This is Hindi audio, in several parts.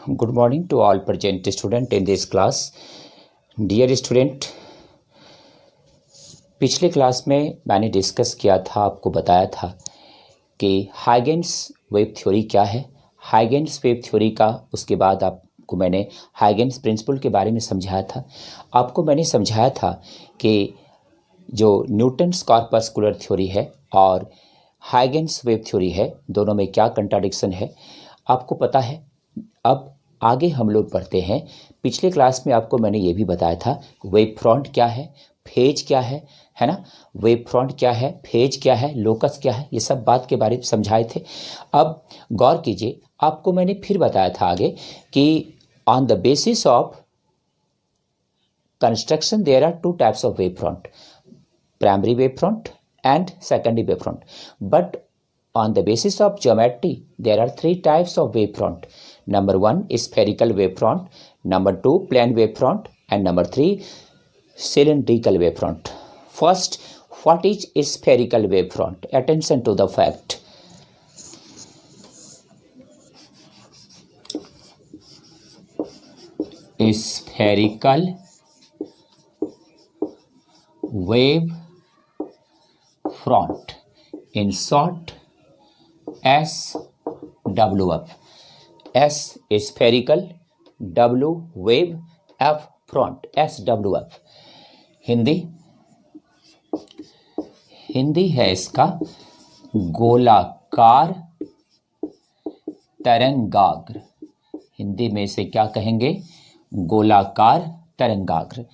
Good morning to all present student in this class. Dear student, पिछले क्लास में मैंने डिस्कस किया था, आपको बताया था कि हाइगेन्स वेव थ्योरी क्या है, हाइगेन्स वेव थ्योरी का उसके बाद आपको मैंने हाइगेन्स प्रिंसिपल के बारे में समझाया था। आपको मैंने समझाया था कि जो न्यूटन्स कॉर्पस्कुलर थ्योरी है और हाइगेन्स वेव थ्योरी है, दोनों में क्या कंट्राडिक्शन है आपको पता है। अब आगे हम लोग बढ़ते हैं। पिछले क्लास में आपको मैंने ये भी बताया था वेव फ्रंट क्या है, फेज क्या है ना। वेव फ्रंट क्या है, फेज क्या है, लोकस क्या है, ये सब बात के बारे में समझाए थे। अब गौर कीजिए, आपको मैंने फिर बताया था आगे कि on the basis of construction there are two types of wave front, primary wave front and secondary wave front, but on the basis of geometry there are three types of wave front. Number 1 is spherical wave front, number 2 plane wave front, and number 3 cylindrical wave front. First, what is spherical wave front? Attention to the fact. Spherical wave front, in short SWF. S spherical, W wave, F front, SWF. Hindi है इसका गोलाकार तरंगाग्र। हिंदी में इसे क्या कहेंगे? गोलाकार तरंगाग्र।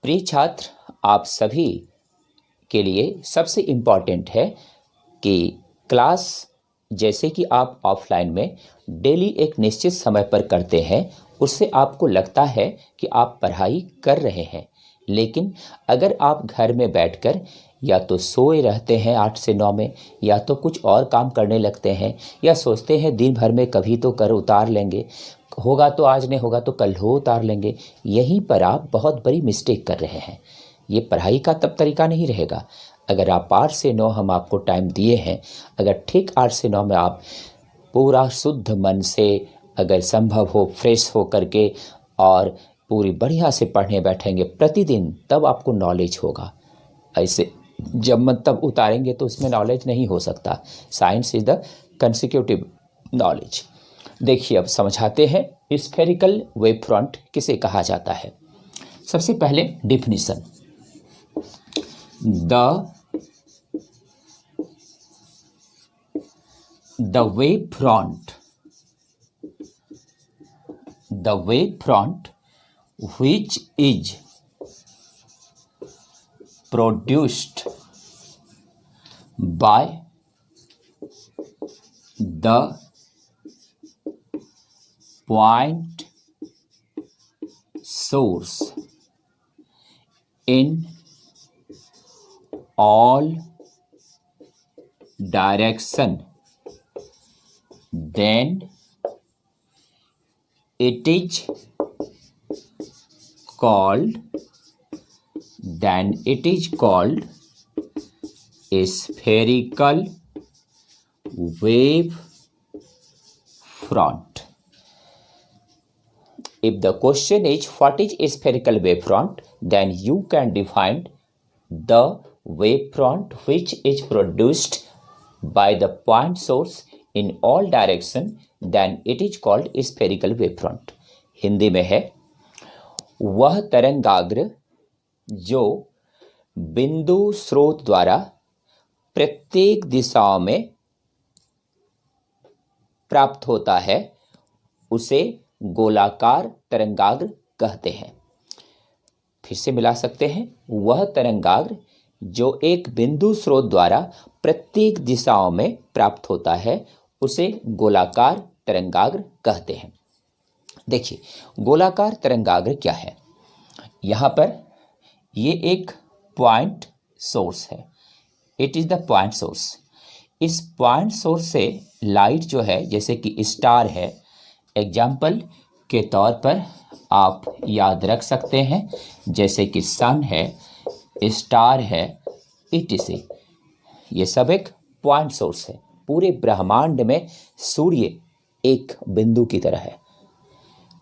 प्रिय छात्र, आप सभी के लिए सबसे इम्पॉर्टेंट है कि क्लास जैसे कि आप ऑफलाइन में डेली एक निश्चित समय पर करते हैं, उससे आपको लगता है कि आप पढ़ाई कर रहे हैं, लेकिन अगर आप घर में बैठकर या तो सोए रहते हैं 8 से 9 में, या तो कुछ और काम करने लगते हैं, या सोचते हैं दिन भर में कभी तो कर उतार लेंगे, होगा तो आज नहीं होगा तो कल हो उतार लेंगे, यहीं पर आप बहुत बड़ी मिस्टेक कर रहे हैं। ये पढ़ाई का तब तरीका नहीं रहेगा। अगर आप 8 से 9 हम आपको टाइम दिए हैं, अगर ठीक 8 से 9 में आप पूरा शुद्ध मन से, अगर संभव हो फ्रेश हो करके और पूरी बढ़िया से पढ़ने बैठेंगे प्रतिदिन, तब आपको नॉलेज होगा। ऐसे जब मन तब उतारेंगे तो उसमें नॉलेज नहीं हो सकता। Science is the consecutive knowledge. देखिए, अब समझाते हैं स्फेरिकल वेव फ्रंट किसे कहा जाता है। सबसे पहले definition. The wave front which is produced by the point source in all direction, then it is called a spherical wave front. If the question is what is a spherical wave front, then you can define the wave front which is produced by the point source in all direction, then it is called a spherical wave front. Hindi में है वह तरंगाग्र जो बिंदु स्रोत द्वारा प्रत्येक दिशाओं में प्राप्त होता है, उसे गोलाकार तरंगाग्र कहते हैं। फिर से मिला सकते हैं, वह तरंगाग्र जो एक बिंदु स्रोत द्वारा प्रत्येक दिशाओं में प्राप्त होता है, उसे गोलाकार तरंगाग्र कहते हैं। देखिए, गोलाकार तरंगाग्र क्या है। यहाँ पर ये एक पॉइंट सोर्स है, it is the point source. इस पॉइंट सोर्स से लाइट जो है, जैसे कि स्टार है, एग्जाम्पल के तौर पर आप याद रख सकते हैं, जैसे कि सन है, स्टार है, etc। ये सब एक पॉइंट सोर्स है। पूरे ब्रह्मांड में सूर्य एक बिंदु की तरह है।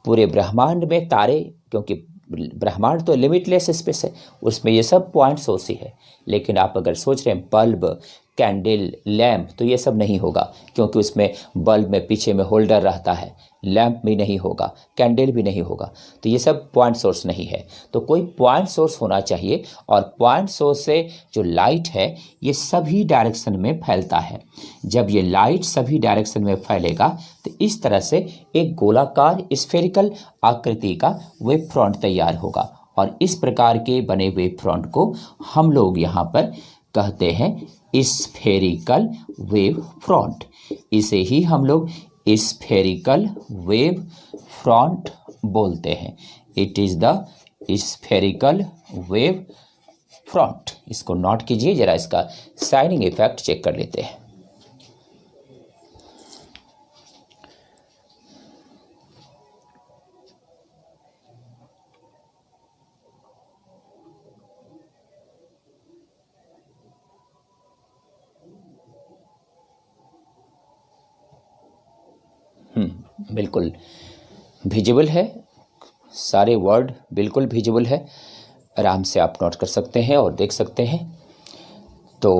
पूरे ब्रह्मांड में तारे, क्योंकि ब्रह्मांड तो लिमिटलेस स्पेस है, उसमें ये सब पॉइंट सोर्स ही है। लेकिन आप अगर सोच रहे हैं बल्ब, कैंडल, लैंप, तो ये सब नहीं होगा, क्योंकि उसमें बल्ब में पीछे में होल्डर रहता है, लैंप भी नहीं होगा, कैंडल भी नहीं होगा, तो ये सब पॉइंट सोर्स नहीं है। तो कोई पॉइंट सोर्स होना चाहिए, और पॉइंट सोर्स से जो लाइट है ये सभी डायरेक्शन में फैलता है। जब ये लाइट सभी डायरेक्शन में फैलेगा तो इस तरह से एक गोलाकार स्फेरिकल आकृति का वेव फ्रंट तैयार होगा, और इस प्रकार के बने वेव फ्रंट को हम लोग यहाँ पर कहते हैं स्फेरिकल वेव फ्रंट। इसे ही हम लोग स्फेरिकल वेव फ्रंट बोलते हैं। It is the spherical wave front. इसको नोट कीजिए, जरा इसका शाइनिंग इफेक्ट चेक कर लेते हैं। बिल्कुल विजिबल है, सारे वर्ड बिल्कुल विजिबल है, आराम से आप नोट कर सकते हैं और देख सकते हैं। तो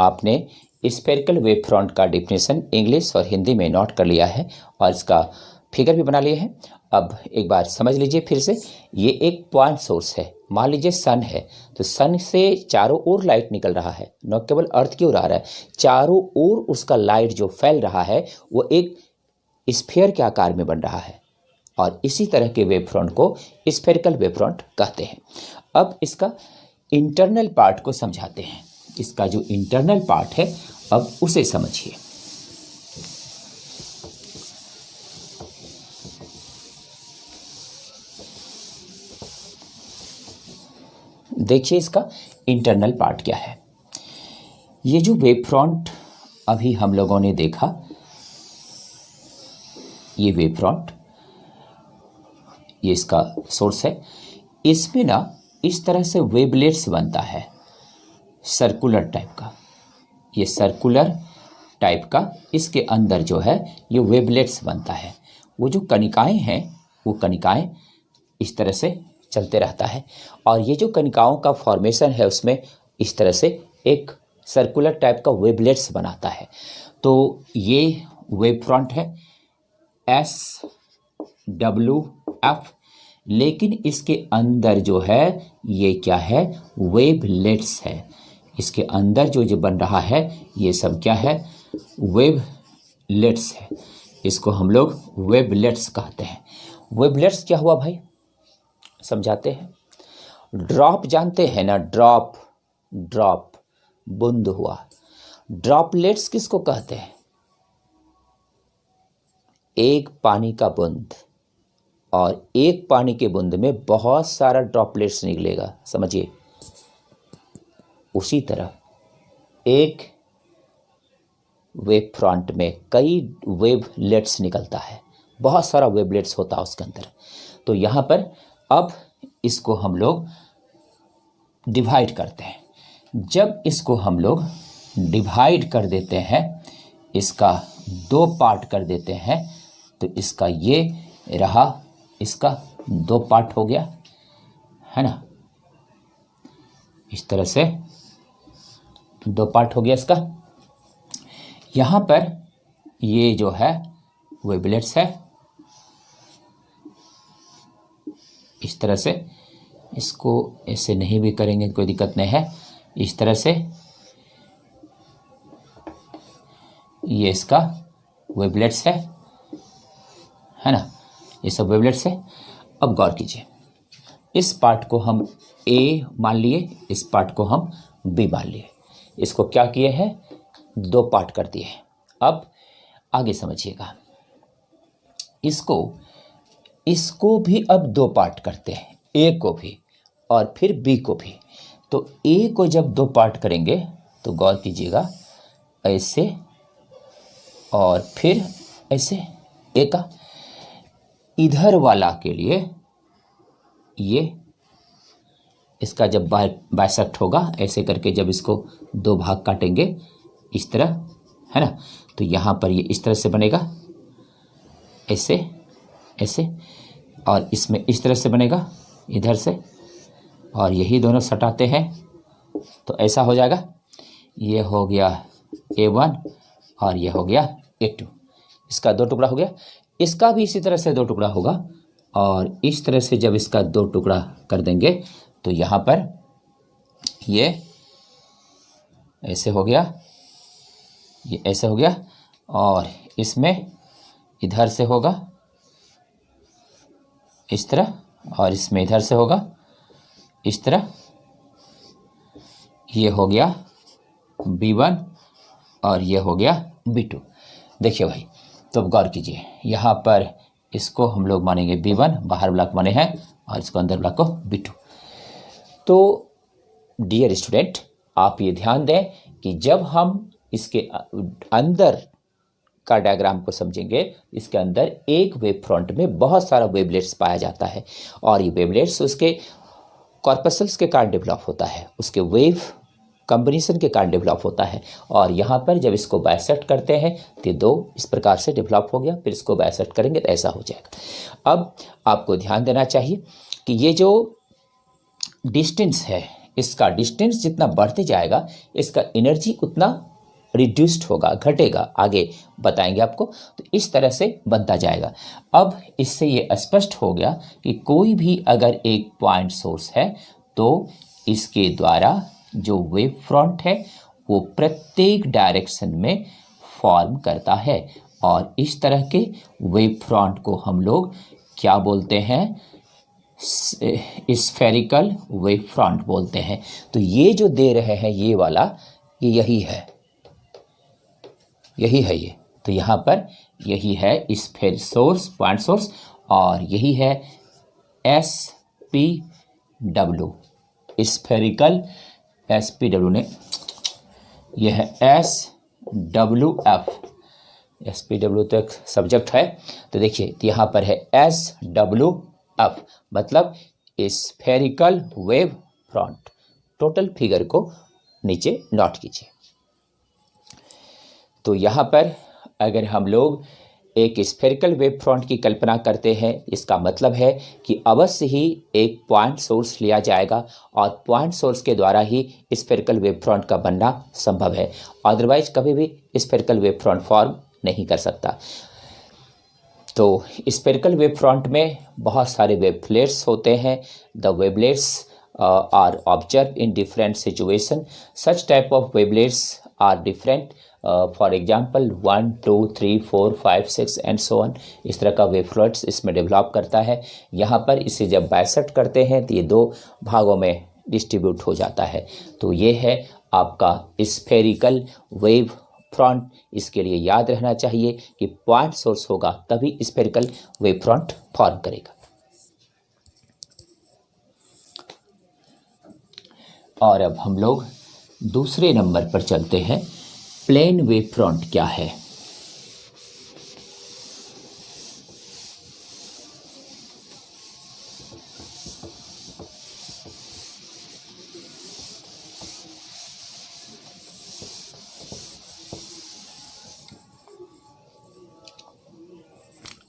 आपने स्फेरिकल वेव फ्रंट का डेफिनेशन इंग्लिश और हिंदी में नोट कर लिया है, और इसका फिगर भी बना लिए हैं। अब एक बार समझ लीजिए फिर से, ये एक पॉइंट सोर्स है। मान लीजिए सन है, तो सन से चारों ओर लाइट निकल रहा है, न केवल अर्थ की ओर आ रहा है, चारों ओर उसका लाइट जो फैल रहा है वो एक स्फीयर के आकार में बन रहा है, और इसी तरह के वेव फ्रंट को स्फेरिकल वेव फ्रंट कहते हैं। अब इसका इंटरनल पार्ट को समझाते हैं। इसका जो इंटरनल पार्ट है अब उसे समझिए। देखिए इसका इंटरनल पार्ट क्या है। ये जो वेव फ्रंट अभी हम लोगों ने देखा, ये वेव फ्रंट, ये इसका सोर्स है। इसमें ना इस तरह से वेवलेट्स बनता है, सर्कुलर टाइप का। ये सर्कुलर टाइप का इसके अंदर जो है ये वेवलेट्स बनता है। वो जो कणिकाएं हैं वो कणिकाएं इस तरह से चलते रहता है, और ये जो कणिकाओं का फॉर्मेशन है उसमें इस तरह से एक सर्कुलर टाइप का वेवलेट्स बनाता है। तो ये वेव फ्रंट है SWF, लेकिन इसके अंदर जो है ये क्या है, वेवलेट्स है। इसके अंदर जो बन रहा है ये सब क्या है, वेवलेट्स है। इसको हम लोग वेवलेट्स कहते हैं। वेवलेट्स क्या हुआ भाई, समझाते हैं। ड्रॉप जानते हैं ना, ड्रॉप, ड्रॉप बूंद हुआ। ड्रॉपलेट्स किसको कहते हैं, एक पानी का बूंद, और एक पानी के बूंद में बहुत सारा ड्रॉपलेट्स निकलेगा, समझिए। उसी तरह एक वेव फ्रंट में कई वेवलेट्स निकलता है, बहुत सारा वेवलेट्स होता है उसके अंदर। तो यहाँ पर अब इसको हम लोग डिवाइड करते हैं। जब इसको हम लोग डिवाइड कर देते हैं, इसका दो पार्ट कर देते हैं, तो इसका ये रहा, इसका दो पार्ट हो गया, है ना। इस तरह से दो पार्ट हो गया इसका। यहाँ पर ये जो है वेवलेट्स है, इस तरह से। इसको ऐसे नहीं भी करेंगे कोई दिक्कत नहीं है। इस तरह से ये इसका वेवलेट्स है ना, ये सब वेवलेट्स है। अब गौर कीजिए, इस पार्ट को हम ए मान लिए, इस पार्ट को हम बी मान लिए। इसको क्या किए हैं, दो पार्ट कर दिए हैं। अब आगे समझिएगा, इसको भी अब दो पार्ट करते हैं, ए को भी और फिर बी को भी। तो ए को जब दो पार्ट करेंगे तो गौर कीजिएगा, ऐसे और फिर ऐसे। ए का इधर वाला के लिए ये इसका जब बाइसेक्ट होगा, ऐसे करके जब इसको दो भाग काटेंगे इस तरह, है ना, तो यहाँ पर ये इस तरह से बनेगा, ऐसे ऐसे, और इसमें इस तरह से बनेगा इधर से, और यही दोनों सटाते हैं तो ऐसा हो जाएगा। ये हो गया A1 और ये हो गया A2। इसका 2 टुकड़ा हो गया। इसका भी इसी तरह से 2 टुकड़ा होगा, और इस तरह से जब इसका 2 टुकड़ा कर देंगे तो यहाँ पर ये ऐसे हो गया, ये ऐसे हो गया, और इसमें इधर से होगा इस तरह, और इसमें इधर से होगा इस तरह। ये हो गया B1 और ये हो गया B2। देखिए भाई, तो अब गौर कीजिए, यहाँ पर इसको हम लोग मानेंगे B1, बाहर ब्लॉक माने हैं, और इसको अंदर ब्लॉक को B2। तो डियर स्टूडेंट, आप ये ध्यान दें कि जब हम इसके अंदर का डायग्राम को समझेंगे, इसके अंदर एक वेव फ्रंट में बहुत सारा वेवलेट्स पाया जाता है, और ये वेवलेट्स उसके कॉर्पसल्स के कारण डेवलप होता है, उसके वेव कॉम्बिनेशन के कारण डेवलप होता है। और यहाँ पर जब इसको बाइसेक्ट करते हैं तो 2 इस प्रकार से डेवलप हो गया, फिर इसको बाइसेक्ट करेंगे तो ऐसा हो जाएगा। अब आपको ध्यान देना चाहिए कि ये जो डिस्टेंस है, इसका डिस्टेंस जितना बढ़ते जाएगा इसका एनर्जी उतना रिड्यूस्ड होगा, घटेगा, आगे बताएंगे आपको। तो इस तरह से बनता जाएगा। अब इससे ये स्पष्ट हो गया कि कोई भी अगर एक पॉइंट सोर्स है तो इसके द्वारा जो वेव फ्रंट है वो प्रत्येक डायरेक्शन में फॉर्म करता है, और इस तरह के वेव फ्रंट को हम लोग क्या बोलते हैं? स्फेरिकल वेव फ्रंट बोलते हैं। तो ये जो दे रहे हैं ये वाला, ये यही है, यही है ये। तो यहाँ पर यही है स्फेयर सोर्स, पॉइंट सोर्स, और यही है SPW, स्फेरिकल SPW ने, यह है SWF। SPW तो एक सब्जेक्ट है। तो देखिए यहाँ पर है SWF, मतलब spherical wave front. Total figure को नीचे नोट कीजिए। तो यहाँ पर अगर हम लोग एक स्फेरिकल वेव फ्रंट की कल्पना करते हैं, इसका मतलब है कि अवश्य ही एक पॉइंट सोर्स लिया जाएगा, और पॉइंट सोर्स के द्वारा ही स्फेरिकल वेव फ्रंट का बनना संभव है, अदरवाइज कभी भी स्फेरिकल वेव फ्रंट फॉर्म नहीं कर सकता। तो स्फेरिकल वेव फ्रंट में बहुत सारे वेवलेट्स होते हैं। The wavelets are observe in different situation. Such type of wavelets are different. For example 1, 2, 3, 4, 5, 6 and so on. इस तरह का वेवफ्रंट्स इसमें डेवलप करता है। यहाँ पर इसे जब बाइसेक्ट करते हैं तो ये 2 भागों में डिस्ट्रीब्यूट हो जाता है। तो ये है आपका स्फेरिकल वेव फ्रंट। इसके लिए याद रहना चाहिए कि पॉइंट सोर्स होगा तभी स्फेरिकल वेव फ्रंट फॉर्म करेगा। और अब हम लोग दूसरे नंबर पर चलते हैं। प्लेन वेव फ्रंट क्या है?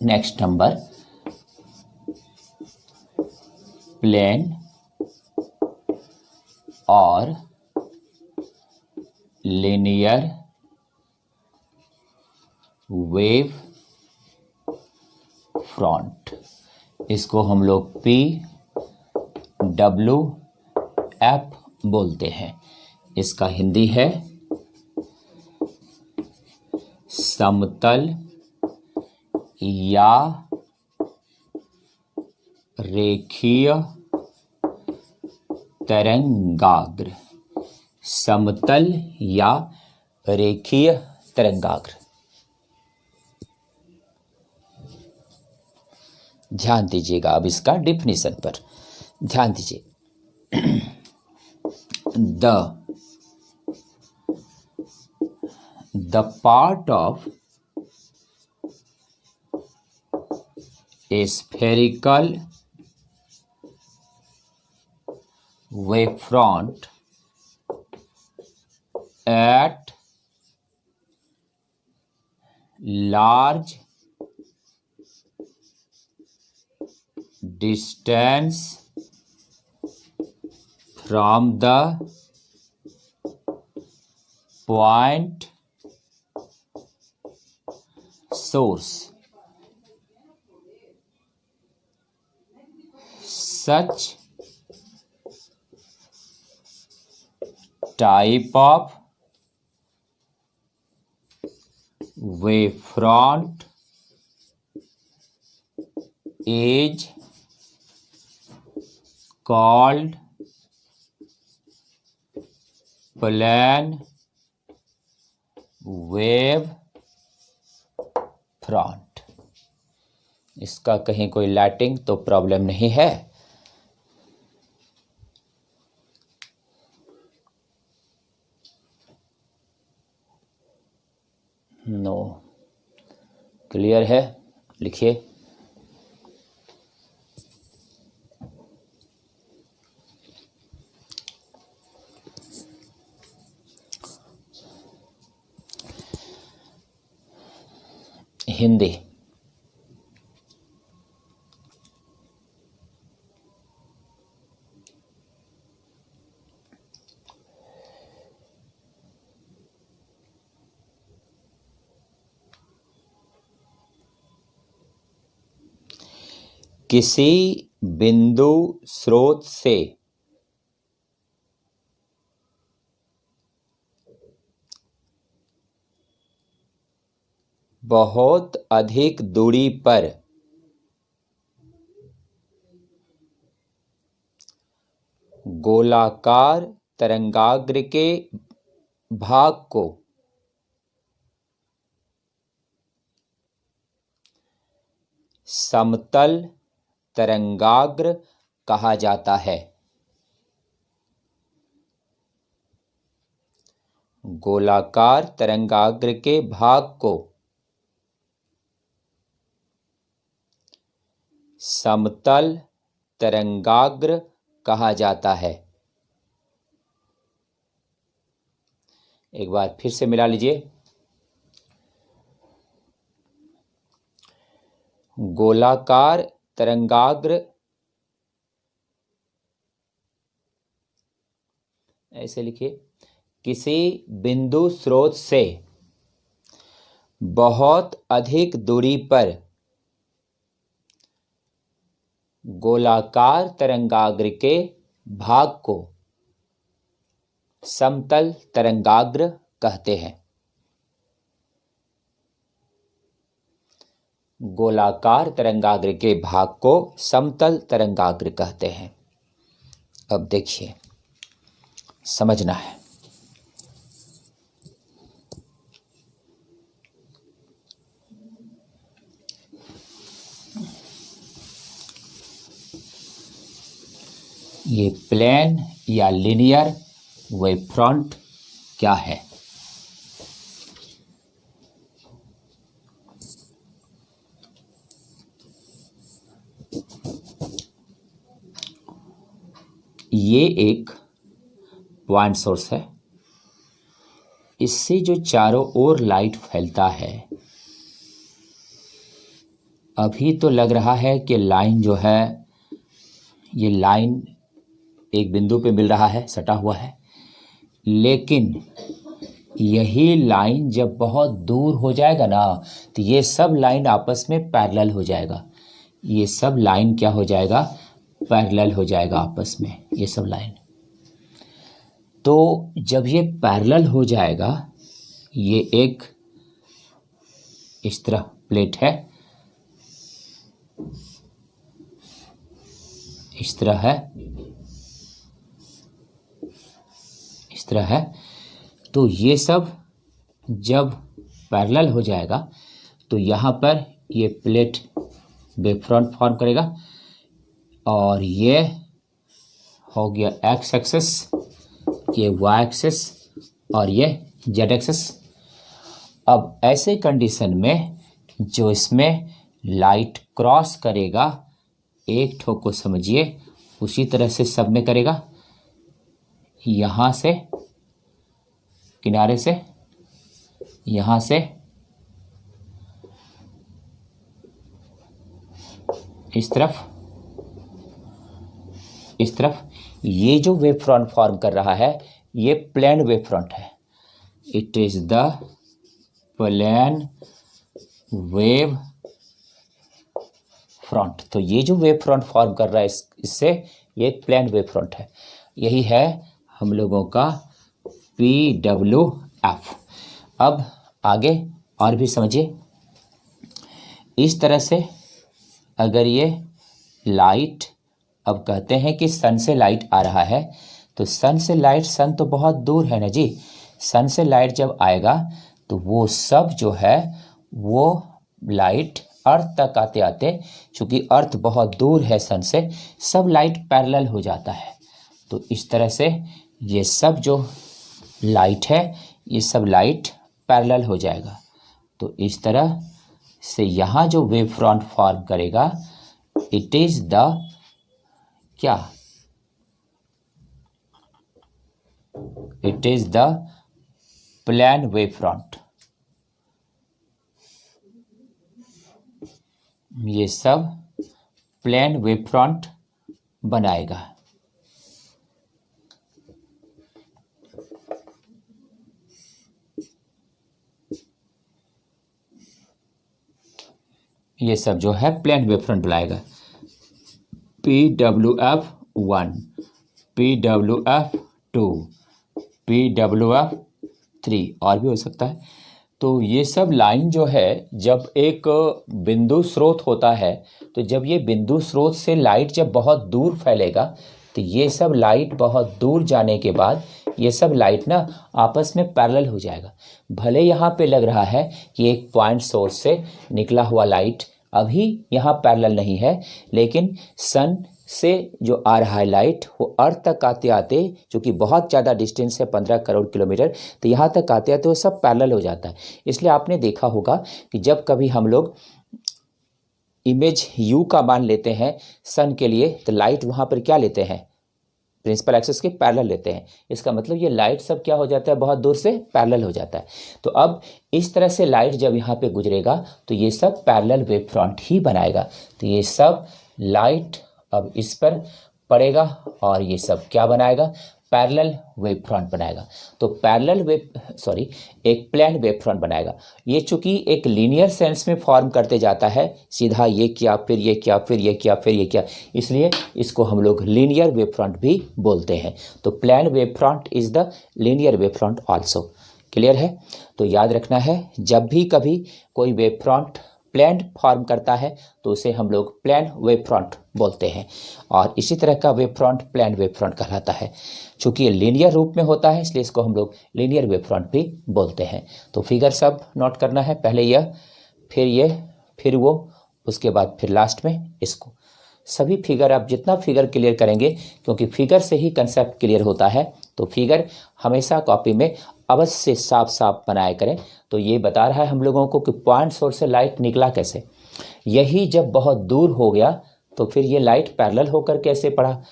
नेक्स्ट नंबर, प्लेन और लिनियर वेव फ्रंट। इसको हम लोग PWF बोलते हैं। इसका हिंदी है समतल या रेखीय तरंगाग्र। समतल या रेखीय तरंगाग्र। ध्यान दीजिएगा अब इसका डिफिनीशन पर ध्यान दीजिए। The part of A spherical wave front at large distance from the point source. Such type of wavefront is called plane wave front। इसका कहीं कोई लाइटिंग तो प्रॉब्लम नहीं है। नो, क्लियर है? लिखिए। हिंदी। किसी बिंदु स्रोत से बहुत अधिक दूरी पर गोलाकार तरंगाग्र के भाग को समतल तरंगाग्र कहा जाता है। गोलाकार तरंगाग्र के भाग को समतल तरंगाग्र कहा जाता है। एक बार फिर से मिला लीजिए। गोलाकार तरंगाग्र, ऐसे लिखिए, किसी बिंदु स्रोत से बहुत अधिक दूरी पर गोलाकार तरंगाग्र के भाग को समतल तरंगाग्र कहते हैं। गोलाकार तरंगाग्र के भाग को समतल तरंगाग्र कहते हैं। अब देखिए, समझना है। ये प्लेन या लिनियर वेव फ्रंट क्या है? ये एक पॉइंट सोर्स है। इससे जो चारों ओर लाइट फैलता है, अभी तो लग रहा है कि लाइन जो है, ये लाइन एक बिंदु पे मिल रहा है, सटा हुआ है, लेकिन यही लाइन जब बहुत दूर हो जाएगा ना, तो ये सब लाइन आपस में पैरेलल हो जाएगा। ये सब लाइन क्या हो जाएगा? पैरेलल हो जाएगा आपस में, ये सब लाइन। तो जब ये पैरेलल हो जाएगा, ये एक इस तरह प्लेट है, इस तरह है, इस तरह है। तो ये सब जब पैरेलल हो जाएगा तो यहाँ पर ये प्लेट वेव फ्रंट फॉर्म करेगा, और ये हो गया एक्स एक्सिस, ये वाई एक्सिस, और ये जेड एक्सिस। अब ऐसे कंडीशन में जो इसमें लाइट क्रॉस करेगा, एक ठो को समझिए, उसी तरह से सब में करेगा। यहाँ से किनारे से, यहाँ से इस तरफ, इस तरफ ये जो वेव फ्रंट फॉर्म कर रहा है ये प्लेन वेव फ्रंट है। It is the plane wave front. तो ये जो वेव फ्रंट फॉर्म कर रहा है इससे ये प्लेन वेव फ्रंट है। यही है हम लोगों का PWF। अब आगे और भी समझिए। इस तरह से अगर ये लाइट, अब कहते हैं कि सन से लाइट आ रहा है, तो सन से लाइट, सन तो बहुत दूर है ना जी, सन से लाइट जब आएगा तो वो सब जो है वो लाइट अर्थ तक आते आते, चूंकि अर्थ बहुत दूर है सन से, सब लाइट पैरेलल हो जाता है। तो इस तरह से ये सब जो लाइट है ये सब लाइट पैरेलल हो जाएगा। तो इस तरह से यहाँ जो वेव फ्रंट फॉर्म करेगा इट इज द क्या, it is the plane wave front. ये सब प्लेन वेव फ्रंट बनाएगा। ये सब जो है प्लेन वेव फ्रंट बनाएगा। PWF1, PWF2, PWF3 और भी हो सकता है। तो ये सब लाइन जो है जब एक बिंदु स्रोत होता है, तो जब ये बिंदु स्रोत से लाइट जब बहुत दूर फैलेगा तो ये सब लाइट बहुत दूर जाने के बाद ये सब लाइट ना आपस में पैरेलल हो जाएगा। भले यहाँ पे लग रहा है कि एक पॉइंट सोर्स से निकला हुआ लाइट अभी यहाँ पैरेलल नहीं है, लेकिन सन से जो आ रहा है लाइट वो अर्थ तक आते आते, चूँकि बहुत ज़्यादा डिस्टेंस है 15 करोड़ किलोमीटर, तो यहाँ तक आते आते वो सब पैरेलल हो जाता है। इसलिए आपने देखा होगा कि जब कभी हम लोग इमेज U का मान लेते हैं सन के लिए, तो लाइट वहाँ पर क्या लेते हैं, प्रिंसिपल एक्सिस के पैरेलल लेते हैं। इसका मतलब ये लाइट सब क्या हो जाता है, बहुत दूर से पैरेलल हो जाता है। तो अब इस तरह से लाइट जब यहाँ पे गुजरेगा तो ये सब पैरेलल वेव फ्रंट ही बनाएगा। तो ये सब लाइट अब इस पर पड़ेगा और ये सब क्या बनाएगा, पैरेलल वेव फ्रंट बनाएगा। तो एक प्लेन वेव फ्रंट बनाएगा। ये चूंकि एक लीनियर सेंस में फॉर्म करते जाता है, सीधा ये किया फिर ये किया फिर ये किया फिर ये किया, इसलिए इसको हम लोग लीनियर वेव फ्रंट भी बोलते हैं। तो plane wave front is the linear wave front also. Clear है? तो याद रखना है, जब भी कभी कोई वेव फ्रंट प्लेन फॉर्म करता है तो उसे हम लोग प्लेन वेव फ्रंट बोलते हैं। और इसी तरह का wave front plane wave front कहलाता है। चूंकि ये लीनियर रूप में होता है इसलिए इसको हम लोग लीनियर वेव फ्रंट भी बोलते हैं। तो फिगर सब नोट करना है, पहले यह, फिर ये, फिर वो, उसके बाद फिर लास्ट में इसको। सभी फिगर आप जितना फिगर क्लियर करेंगे, क्योंकि फिगर से ही कंसेप्ट क्लियर होता है, तो फिगर हमेशा कॉपी में अवश्य साफ साफ बनाया करें। तो ये बता रहा है हम लोगों को कि पॉइंट सोर्स से लाइट निकला कैसे। यही जब बहुत दूर हो गया तो फिर ये लाइट पैरेलल होकर कैसे पड़ा,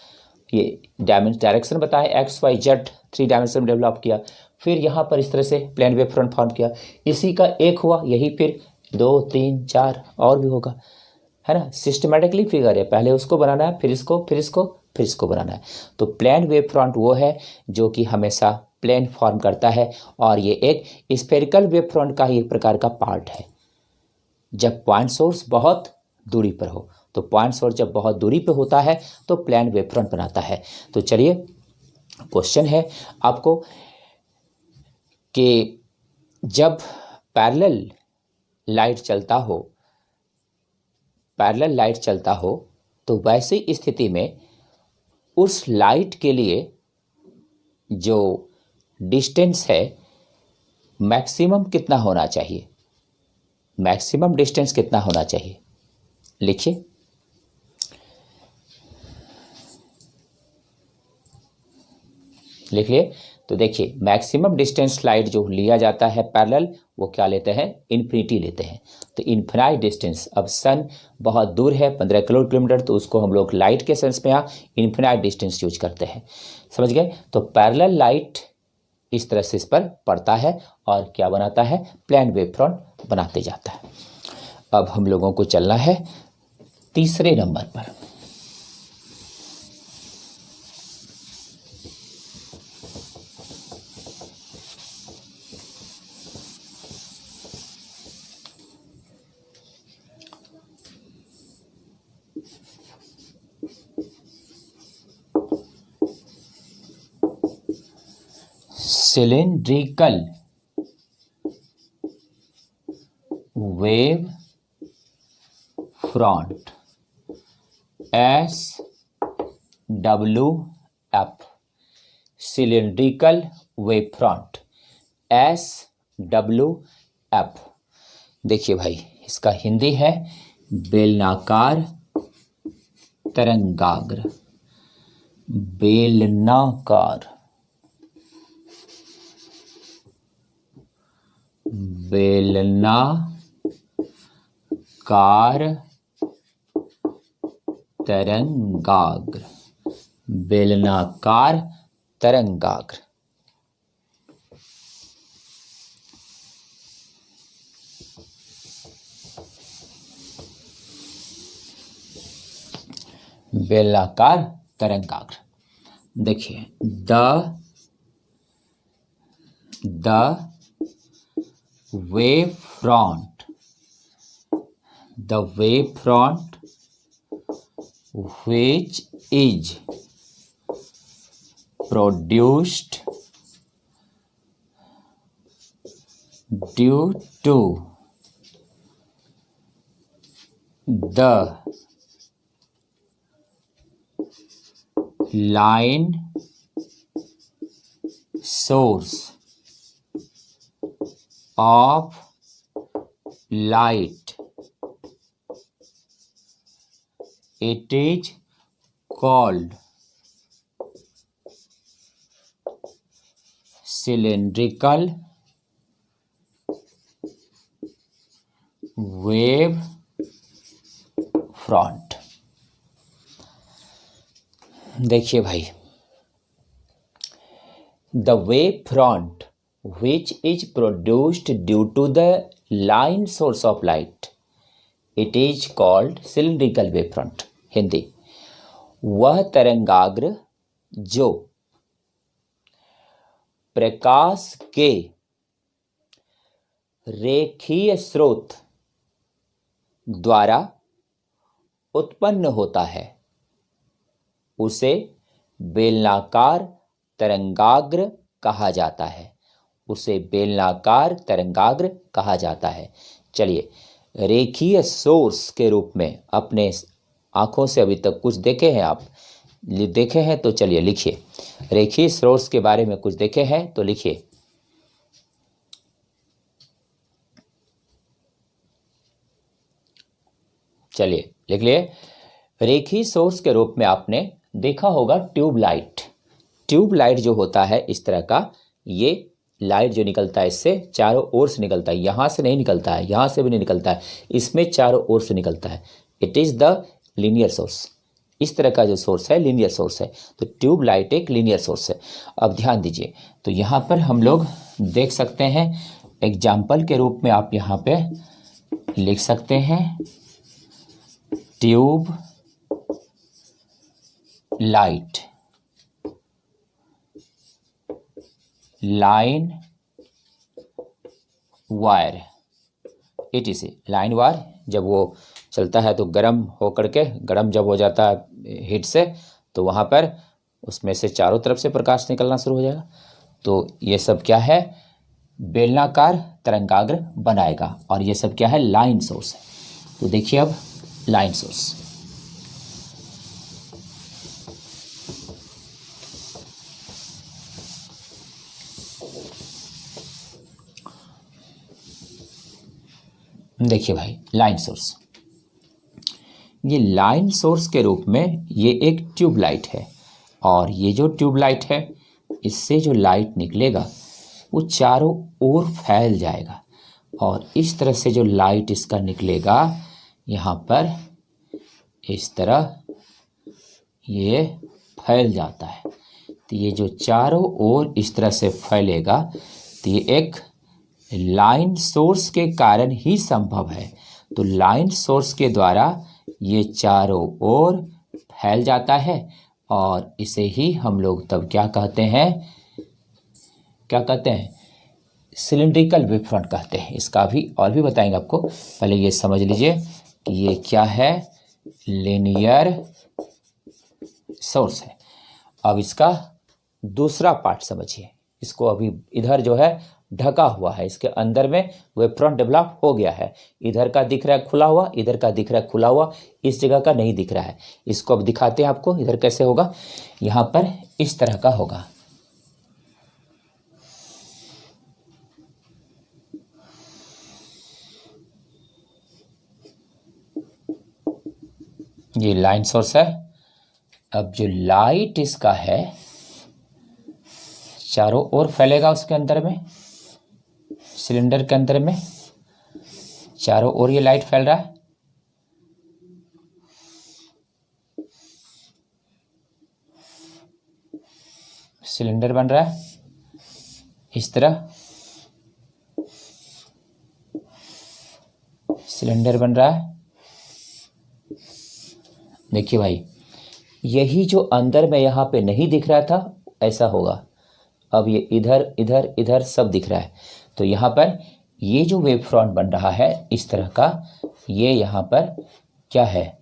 ये डायरेक्शन बताया, XYZ 3 डायमेंशन डेवलप किया, फिर यहाँ पर इस तरह से प्लेन वेव फ्रंट फॉर्म किया, इसी का एक हुआ, यही फिर 2 3 4 और भी होगा, है ना। सिस्टमेटिकली फिगर है, पहले उसको बनाना है, फिर इसको, फिर इसको, फिर इसको बनाना है। तो प्लेन वेव फ्रंट वो है जो कि हमेशा प्लेन फॉर्म करता है, और ये एक स्फेरिकल वेव फ्रंट का ही एक प्रकार का पार्ट है। जब पॉइंट सोर्स बहुत दूरी पर हो, तो पॉइंट सोर्स जब बहुत दूरी पर होता है तो प्लेन वेव फ्रंट बनाता है। तो चलिए क्वेश्चन है आपको कि जब पैरेलल लाइट चलता हो तो वैसी स्थिति में उस लाइट के लिए जो डिस्टेंस है मैक्सिमम कितना होना चाहिए, मैक्सिमम डिस्टेंस कितना होना चाहिए, लिखिए। लिख लिए। तो देखिए मैक्सिमम डिस्टेंस लाइट जो लिया जाता है पैरेलल, वो क्या लेते हैं, इन्फिनिटी लेते हैं। तो इन्फिनाइट डिस्टेंस, अब सन बहुत दूर है 15 करोड़ किलोमीटर, तो उसको हम लोग लाइट के सेंस में यहाँ इन्फिनाइट डिस्टेंस यूज करते हैं, समझ गए। तो पैरेलल लाइट इस तरह से इस पर पड़ता है और क्या बनाता है, प्लेन वेव फ्रंट बनाते जाता है। अब हम लोगों को चलना है तीसरे नंबर पर। Cylindrical wave front SWF, cylindrical wave front SWF। देखिए भाई, इसका हिंदी है बेलनाकार तरंगाग्र। बेलनाकार तरंगाग्र, बेलनाकार तरंगाग्र। बेलनाकार तरंगाग्र। देखिए the wave front, which is produced due to the line source of light, it is called cylindrical wave front। देखिए भाई, the wave front which is produced due to the line source of light, it is called cylindrical wave front। Hindi, वह तरंगाग्र जो प्रकाश के रेखीय स्रोत द्वारा उत्पन्न होता है, उसे बेलनाकार तरंगाग्र कहा जाता है। उसे बेलनाकार तरंगाग्र कहा जाता है। चलिए, रेखीय सोर्स के रूप में अपने आंखों से अभी तक कुछ देखे हैं आप? देखे हैं तो चलिए लिखिए। रेखीय सोर्स के बारे में कुछ देखे हैं तो लिखिए। चलिए लिख लिए। रेखीय सोर्स के रूप में आपने देखा होगा ट्यूबलाइट। ट्यूबलाइट जो होता है इस तरह का, ये लाइट जो निकलता है इससे चारों ओर से निकलता है, यहां से नहीं निकलता है, यहां से भी नहीं निकलता है, इसमें चारों ओर से निकलता है। It is the linear source. इस तरह का जो सोर्स है लीनियर सोर्स है। तो ट्यूबलाइट एक लीनियर सोर्स है। अब ध्यान दीजिए, तो यहां पर हम लोग देख सकते हैं एग्जाम्पल के रूप में आप यहां पे लिख सकते हैं tube light, line wire. It is line wire जब वो चलता है तो गर्म होकर के, गर्म जब हो जाता है हीट से, तो वहाँ पर उसमें से चारों तरफ से प्रकाश निकलना शुरू हो जाएगा। तो ये सब क्या है? बेलनाकार तरंगाग्र बनाएगा। और ये सब क्या है? लाइन सोर्स है। तो देखिए अब लाइन सोर्स, देखिए भाई लाइन सोर्स, ये लाइन सोर्स के रूप में ये एक ट्यूबलाइट है। और ये जो ट्यूबलाइट है इससे जो लाइट निकलेगा वो चारों ओर फैल जाएगा। और इस तरह से जो लाइट इसका निकलेगा यहाँ पर इस तरह ये फैल जाता है। तो ये जो चारों ओर इस तरह से फैलेगा तो ये एक लाइन सोर्स के कारण ही संभव है। तो लाइन सोर्स के द्वारा ये चारों ओर फैल जाता है और इसे ही हम लोग तब क्या कहते हैं? क्या कहते हैं? सिलिंड्रिकल वेव फ्रंट कहते हैं। इसका भी और भी बताएंगे आपको। पहले ये समझ लीजिए कि ये क्या है? लीनियर सोर्स है। अब इसका दूसरा पार्ट समझिए। इसको अभी इधर जो है ढका हुआ है, इसके अंदर में वेव फ्रंट डेवलप हो गया है। इधर का दिख रहा है खुला हुआ, इधर का दिख रहा है खुला हुआ, इस जगह का नहीं दिख रहा है। इसको अब दिखाते हैं आपको इधर कैसे होगा। यहाँ पर इस तरह का होगा। ये लाइन सोर्स है। अब जो लाइट इसका है चारों ओर फैलेगा, उसके अंदर में सिलेंडर के अंदर में चारों ओर ये लाइट फैल रहा है। सिलेंडर बन रहा है इस तरह, सिलेंडर बन रहा है। देखिए भाई, यही जो अंदर में यहाँ पे नहीं दिख रहा था ऐसा होगा। अब ये इधर इधर इधर सब दिख रहा है। तो यहाँ पर ये जो वेव फ्रंट बन रहा है इस तरह का, ये यहाँ पर क्या है,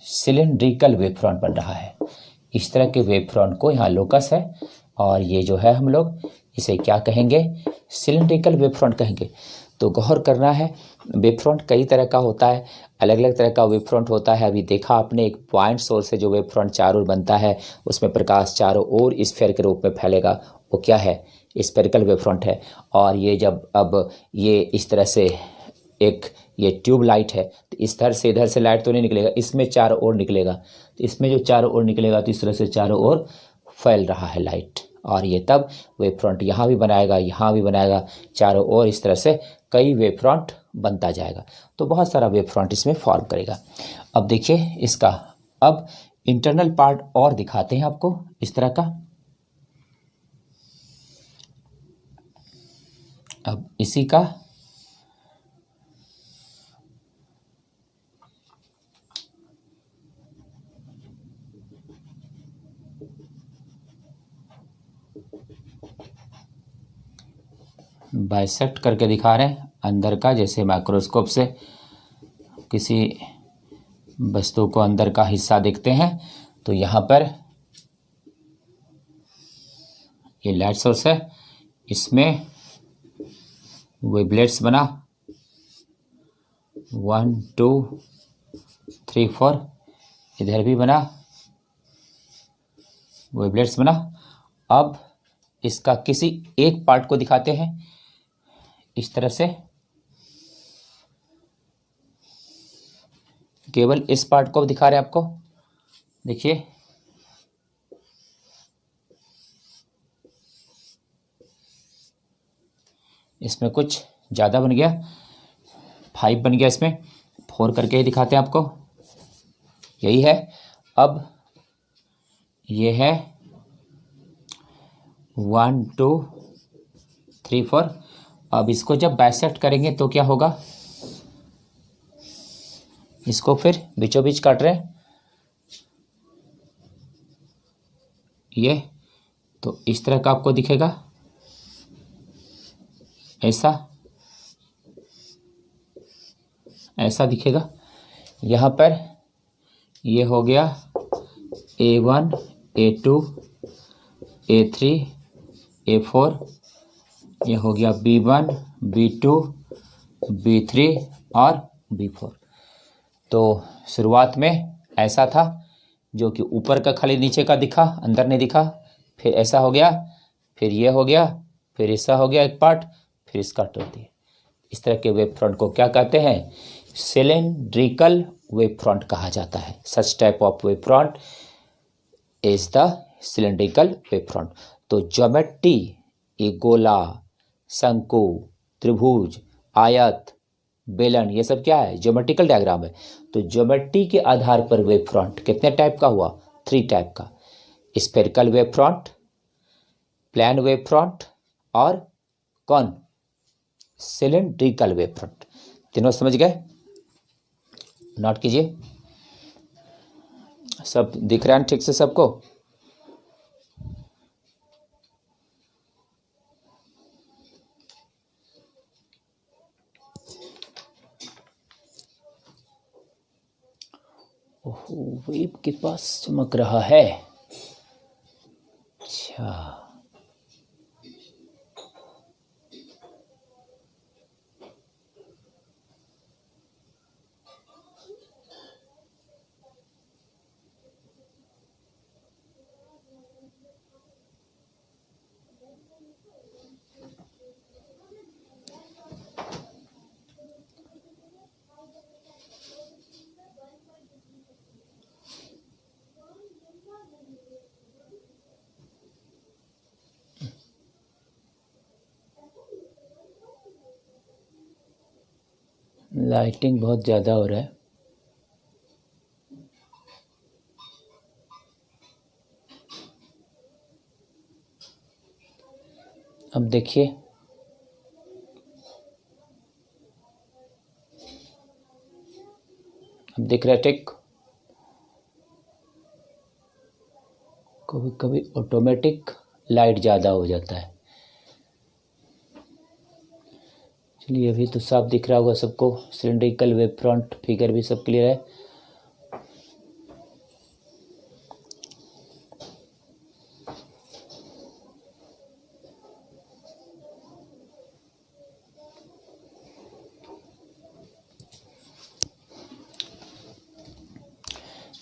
सिलेंड्रिकल वेव फ्रंट बन रहा है। इस तरह के वेव फ्रंट को यहाँ लोकस है, और ये जो है हम लोग इसे क्या कहेंगे, सिलेंड्रिकल वेव फ्रंट कहेंगे। तो गौर करना है, वेव फ्रंट कई तरह का होता है, अलग अलग तरह का वेव फ्रंट होता है। अभी देखा आपने एक पॉइंट सोर्स से जो वेव फ्रंट चारों ओर बनता है, उसमें प्रकाश चारों ओर स्फीयर के रूप में फैलेगा, वो क्या है, स्फेरिकल वेव फ्रंट है। और ये जब अब ये इस तरह से एक ये ट्यूब लाइट है, तो इस तरह से इधर से लाइट तो नहीं निकलेगा, इसमें चारों ओर निकलेगा। तो इसमें जो चारों ओर निकलेगा तो इस तरह से चारों ओर फैल रहा है लाइट, और ये तब वेव फ्रंट यहाँ भी बनाएगा, यहाँ भी बनाएगा, चारों ओर इस तरह से कई वेव फ्रंट बनता जाएगा। तो बहुत सारा वेव फ्रंट इसमें फॉर्म करेगा। अब देखिए इसका अब इंटरनल पार्ट और दिखाते हैं आपको इस तरह का। अब इसी का बाइसेक्ट करके दिखा रहे हैं अंदर का, जैसे माइक्रोस्कोप से किसी वस्तु को अंदर का हिस्सा देखते हैं। तो यहाँ पर ये लाइट सोर्स है, इसमें वेवलेट्स बना 1 2 3 4, इधर भी बना वेवलेट्स बना। अब इसका किसी एक पार्ट को दिखाते हैं इस तरह से, केवल इस पार्ट को दिखा रहे हैं आपको। देखिए इसमें कुछ ज़्यादा बन गया, 5 बन गया, इसमें 4 करके ही दिखाते हैं आपको, यही है। अब ये है 1 2 3 4। अब इसको जब बाइसेक्ट करेंगे तो क्या होगा, इसको फिर बीचों बीच काट रहे हैं ये, तो इस तरह का आपको दिखेगा, ऐसा ऐसा दिखेगा। यहाँ पर ये हो गया A1 A2 A3 A4, ये हो गया B1 B2 B3 और B4। तो शुरुआत में ऐसा था, जो कि ऊपर का खाली नीचे का दिखा, अंदर नहीं दिखा। फिर ऐसा हो गया, फिर ये हो गया, फिर ऐसा हो गया एक पार्ट, फिर इसका टूट दिया। इस तरह के वेव फ्रंट को क्या कहते हैं, सिलेंड्रिकल वेव फ्रंट कहा जाता है। सच type of wave front is the cylindrical wave front. तो ज्योमेट्री, ये गोला, शंकु, त्रिभुज, आयत, बेलन, ये सब क्या है, ज्योमेट्रिकल डायग्राम है। तो ज्योमेट्री के आधार पर वेव फ्रंट कितने टाइप का हुआ, 3 टाइप का, spherical wave front, plane wave front और कौन, सिलेंड्रिकल वेव फ्रंट। तीनों समझ गए, नोट कीजिए। सब दिख रहा है ठीक से सबको। ओहो, वेब के पास चमक रहा है। अच्छा, लाइटिंग बहुत ज़्यादा हो रहा है। अब देखिए, अब दिख रहा है ठीक। कभी कभी ऑटोमेटिक लाइट ज़्यादा हो जाता है। चलिए, अभी तो साफ दिख रहा होगा सबको। सिलेंड्रिकल वेव फ्रंट फिगर भी सब क्लियर है।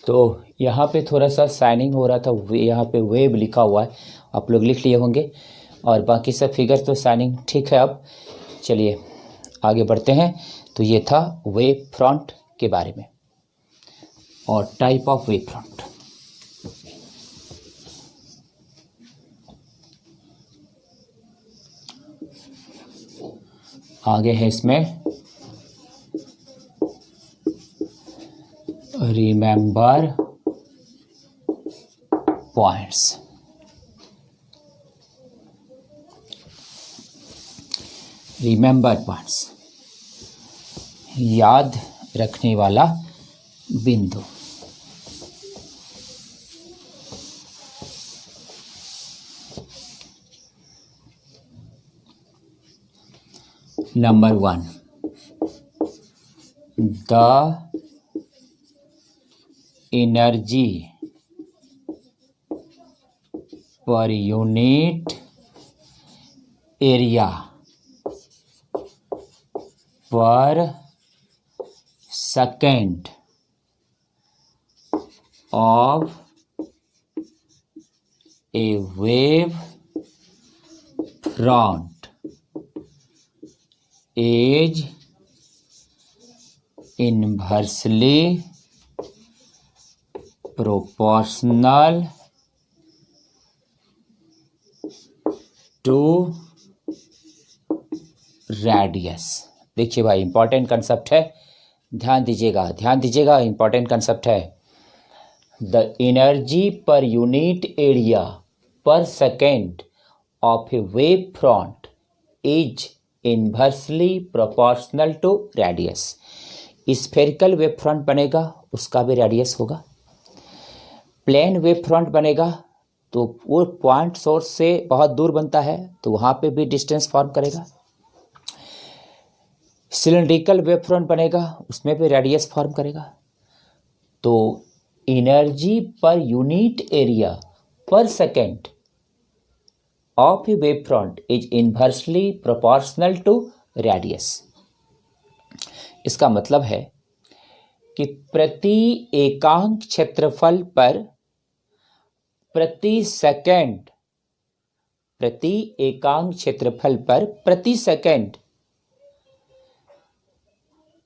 तो यहाँ पे थोड़ा सा साइनिंग हो रहा था, यहाँ पे वेव लिखा हुआ है, आप लोग लिख लिए होंगे, और बाकी सब फिगर तो साइनिंग ठीक है। अब चलिए आगे बढ़ते हैं। तो ये था वेव फ्रंट के बारे में और टाइप ऑफ वेव फ्रंट। आगे है इसमें रिमेंबर पॉइंट्स। रिमेंबर पॉइंट्स, याद रखने वाला बिंदु। Number 1, the energy per unit area per second of a wave front is inversely proportional to radius। देखिए भाई, इंपॉर्टेंट कंसेप्ट है, ध्यान दीजिएगा, ध्यान दीजिएगा, इंपॉर्टेंट कंसेप्ट है। The energy per unit area per second of a wave front is inversely proportional to radius. Spherical wave front बनेगा, उसका भी रेडियस होगा। प्लेन वेव फ्रंट बनेगा तो वो पॉइंट सोर्स से बहुत दूर बनता है, तो वहाँ पे भी डिस्टेंस फॉर्म करेगा। सिलेंड्रिकल वेव फ्रंट बनेगा, उसमें भी रेडियस फॉर्म करेगा। तो energy per unit area per second of a wave front is inversely proportional to radius. इसका मतलब है कि प्रति एकांक क्षेत्रफल पर प्रति सेकेंड, प्रति एकांक क्षेत्रफल पर प्रति सेकेंड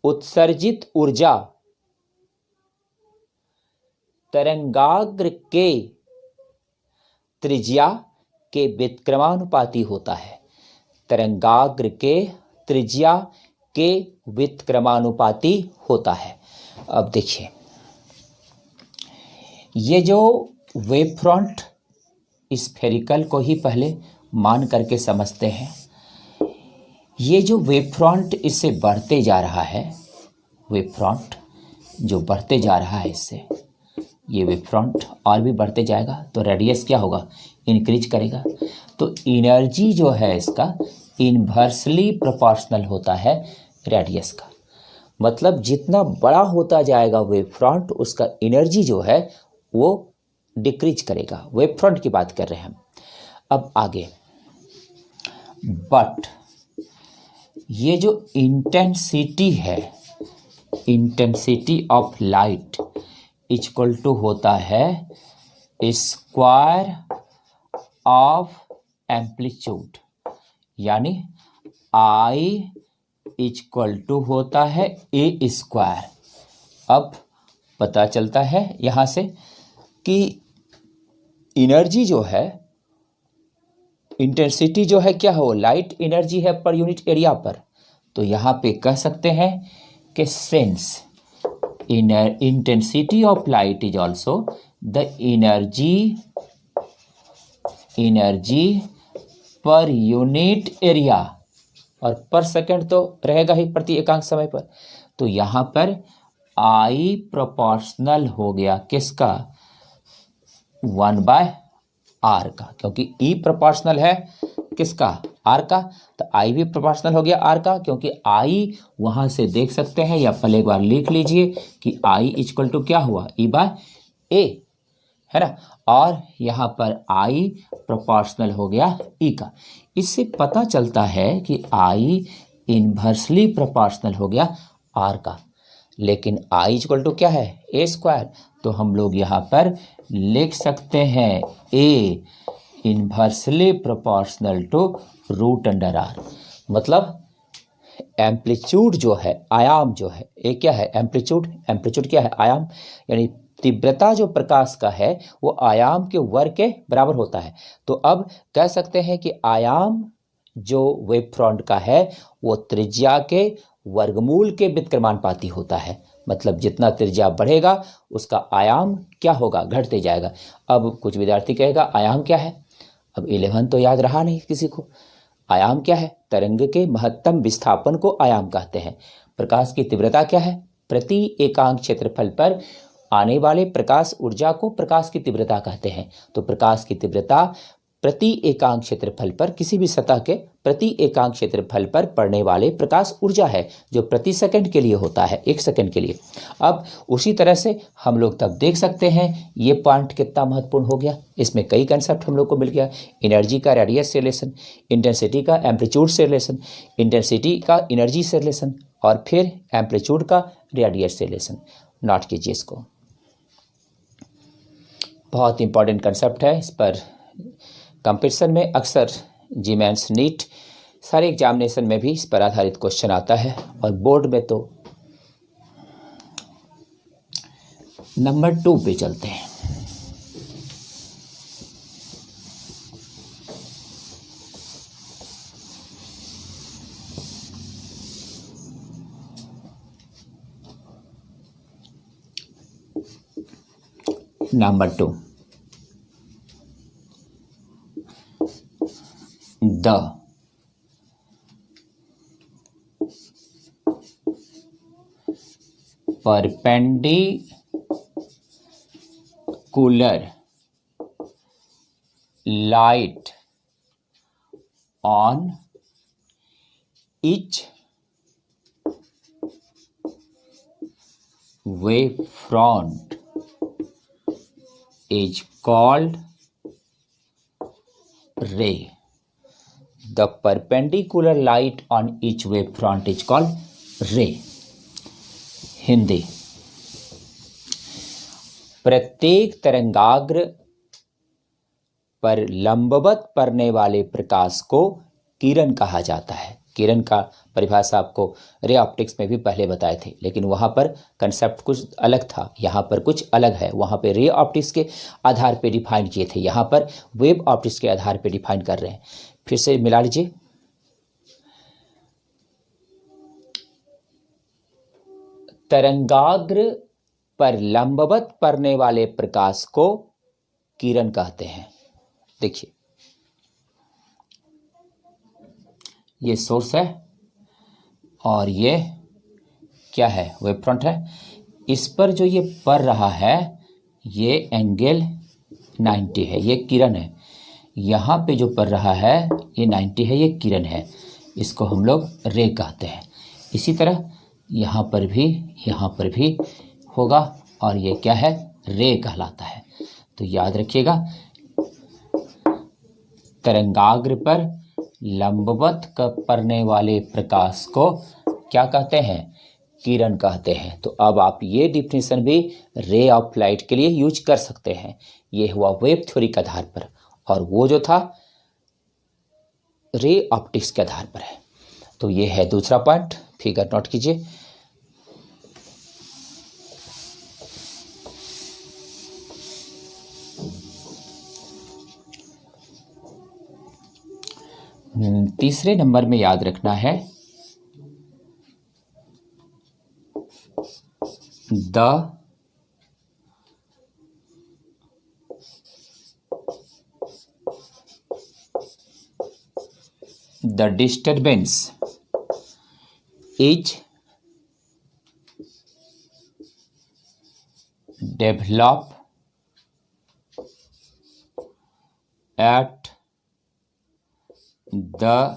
उत्सर्जित ऊर्जा तरंगाग्र के त्रिज्या के व्युत्क्रमानुपाती होता है। तरंगाग्र के त्रिज्या के व्युत्क्रमानुपाती होता है। अब देखिए, ये जो वेव फ्रंट स्फेरिकल को ही पहले मान करके समझते हैं। ये जो वेव फ्रंट इससे बढ़ते जा रहा है, वेव फ्रंट जो बढ़ते जा रहा है इससे, ये वेव फ्रंट और भी बढ़ते जाएगा तो रेडियस क्या होगा, इंक्रीज करेगा। तो एनर्जी जो है इसका इनवर्सली प्रोपोर्शनल होता है रेडियस का। मतलब जितना बड़ा होता जाएगा वेव फ्रंट, उसका एनर्जी जो है वो डिक्रीज करेगा। वेव फ्रंट की बात कर रहे हैं हम। अब आगे, बट ये जो इंटेंसिटी है, intensity of light equal to होता है स्क्वायर ऑफ एम्पलीट्यूड। यानी I इक्वल टू होता है a स्क्वायर। अब पता चलता है यहां से कि एनर्जी जो है, इंटेंसिटी जो है क्या हो, लाइट एनर्जी है पर यूनिट एरिया पर। तो यहां पे कह सकते हैं कि since intensity of light is also the energy per unit area, और पर सेकंड तो रहेगा ही प्रति एकांक समय पर। तो यहां पर I प्रोपोर्शनल हो गया किसका, 1/r का, क्योंकि E प्रोपोर्शनल है किसका, R का। तो I भी प्रोपोर्शनल हो गया R का, क्योंकि I वहां से देख सकते हैं, या पहले एक बार लिख लीजिए कि I इक्वल टू क्या हुआ, E/A, है ना। और यहां पर I प्रोपोर्शनल हो गया E का। इससे पता चलता है कि I इनवर्सली प्रोपोर्शनल हो गया R का। लेकिन I इक्वल टू क्या है, A स्क्वायर। तो हम लोग यहाँ पर लिख सकते हैं A inversely proportional to √r। मतलब एम्पलीट्यूड जो है, आयाम जो है, ये क्या है, एम्पलीट्यूड क्या है, आयाम। यानी तीव्रता जो प्रकाश का है वो आयाम के वर्ग के बराबर होता है। तो अब कह सकते हैं कि आयाम जो वेव फ्रंट का है वो त्रिज्या के वर्गमूल के व्युत्क्रमानुपाती होता है। मतलब जितना त्रिज्या बढ़ेगा उसका आयाम क्या होगा, घटते जाएगा। अब कुछ विद्यार्थी कहेगा आयाम क्या है, अब 11 तो याद रहा नहीं किसी को। आयाम क्या है, तरंग के महत्तम विस्थापन को आयाम कहते हैं। प्रकाश की तीव्रता क्या है, प्रति एकांक क्षेत्रफल पर आने वाले प्रकाश ऊर्जा को प्रकाश की तीव्रता कहते हैं। तो प्रकाश की तीव्रता प्रति एकांक क्षेत्रफल पर, किसी भी सतह के प्रति एकांक क्षेत्रफल पर पड़ने वाले प्रकाश ऊर्जा है, जो प्रति सेकंड के लिए होता है, 1 सेकंड के लिए। अब उसी तरह से हम लोग तब देख सकते हैं ये पॉइंट कितना महत्वपूर्ण हो गया। इसमें कई कंसेप्ट हम लोग को मिल गया। एनर्जी का रेडियस से रिलेशन, इंटेंसिटी का एम्पलीट्यूड से रिलेशन, इंटेंसिटी का एनर्जी से रिलेशन, और फिर एम्पलीट्यूड का रेडियस से रिलेशन। नोट कीजिए इसको, बहुत इंपॉर्टेंट कंसेप्ट है। इस पर कंपटीशन में अक्सर जी मेंस, नीट सारे एग्जामिनेशन में भी इस पर आधारित क्वेश्चन आता है, और बोर्ड में तो नंबर 2 पे चलते हैं। Number 2, the perpendicular light on each wavefront is called ray. The perpendicular light on each wavefront is called ray. Hindi, प्रत्येक तरंगाग्र पर लंबवत पड़ने वाले प्रकाश को किरण कहा जाता है। किरण का परिभाषा आपको रे ऑप्टिक्स में भी पहले बताए थे, लेकिन वहां पर कंसेप्ट कुछ अलग था, यहाँ पर कुछ अलग है। वहां पर रे ऑप्टिक्स के आधार पर डिफाइन किए थे, यहाँ पर वेव ऑप्टिक्स के आधार पर डिफाइन कर रहे हैं। फिर से मिला लीजिए, तरंगाग्र पर लंबवत पड़ने वाले प्रकाश को किरण कहते हैं। देखिए ये सोर्स है और ये क्या है, वेव फ्रंट है। इस पर जो ये पड़ रहा है ये एंगल 90 है, ये किरण है। यहाँ पे जो पड़ रहा है ये 90 है, ये किरण है। इसको हम लोग रे कहते हैं। इसी तरह यहाँ पर भी होगा, और ये क्या है, रे कहलाता है। तो याद रखिएगा, तरंगाग्र पर लंबवत पड़ने वाले प्रकाश को क्या कहते हैं, किरण कहते हैं। तो अब आप ये डिफिनेशन भी रे ऑफ लाइट के लिए यूज कर सकते हैं। ये हुआ वेव थ्योरी के आधार पर, और वो जो था रे ऑप्टिक्स के आधार पर है। तो ये है दूसरा पॉइंट, फिगर नोट कीजिए। तीसरे नंबर में याद रखना है the disturbance is developed at the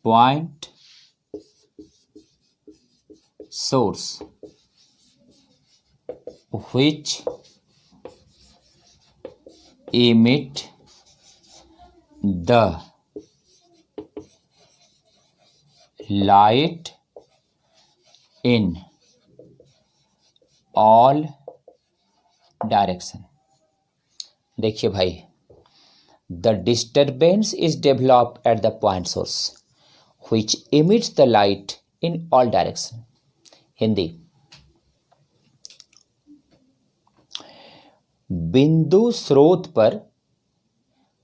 point source which emit the light in all direction। देखिए भाई, the disturbance is developed at the point source which emits the light in all direction। Hindi, बिंदु स्रोत पर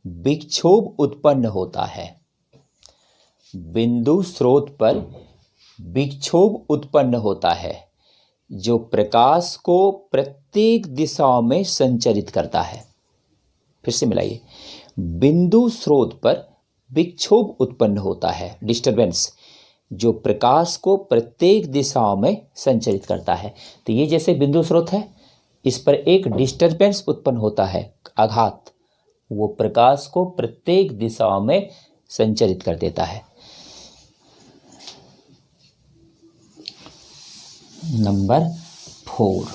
विक्षोभ उत्पन्न होता है। बिंदु स्रोत पर विक्षोभ उत्पन्न होता है जो प्रकाश को प्रत्येक दिशाओं में संचरित करता है। फिर से मिलाइए, बिंदु स्रोत पर विक्षोभ उत्पन्न होता है, डिस्टरबेंस, जो प्रकाश को प्रत्येक दिशाओं में संचरित करता है। तो ये जैसे बिंदु स्रोत है, इस पर एक डिस्टरबेंस उत्पन्न होता है, आघात, वो प्रकाश को प्रत्येक दिशाओं में संचरित कर देता है। Number 4,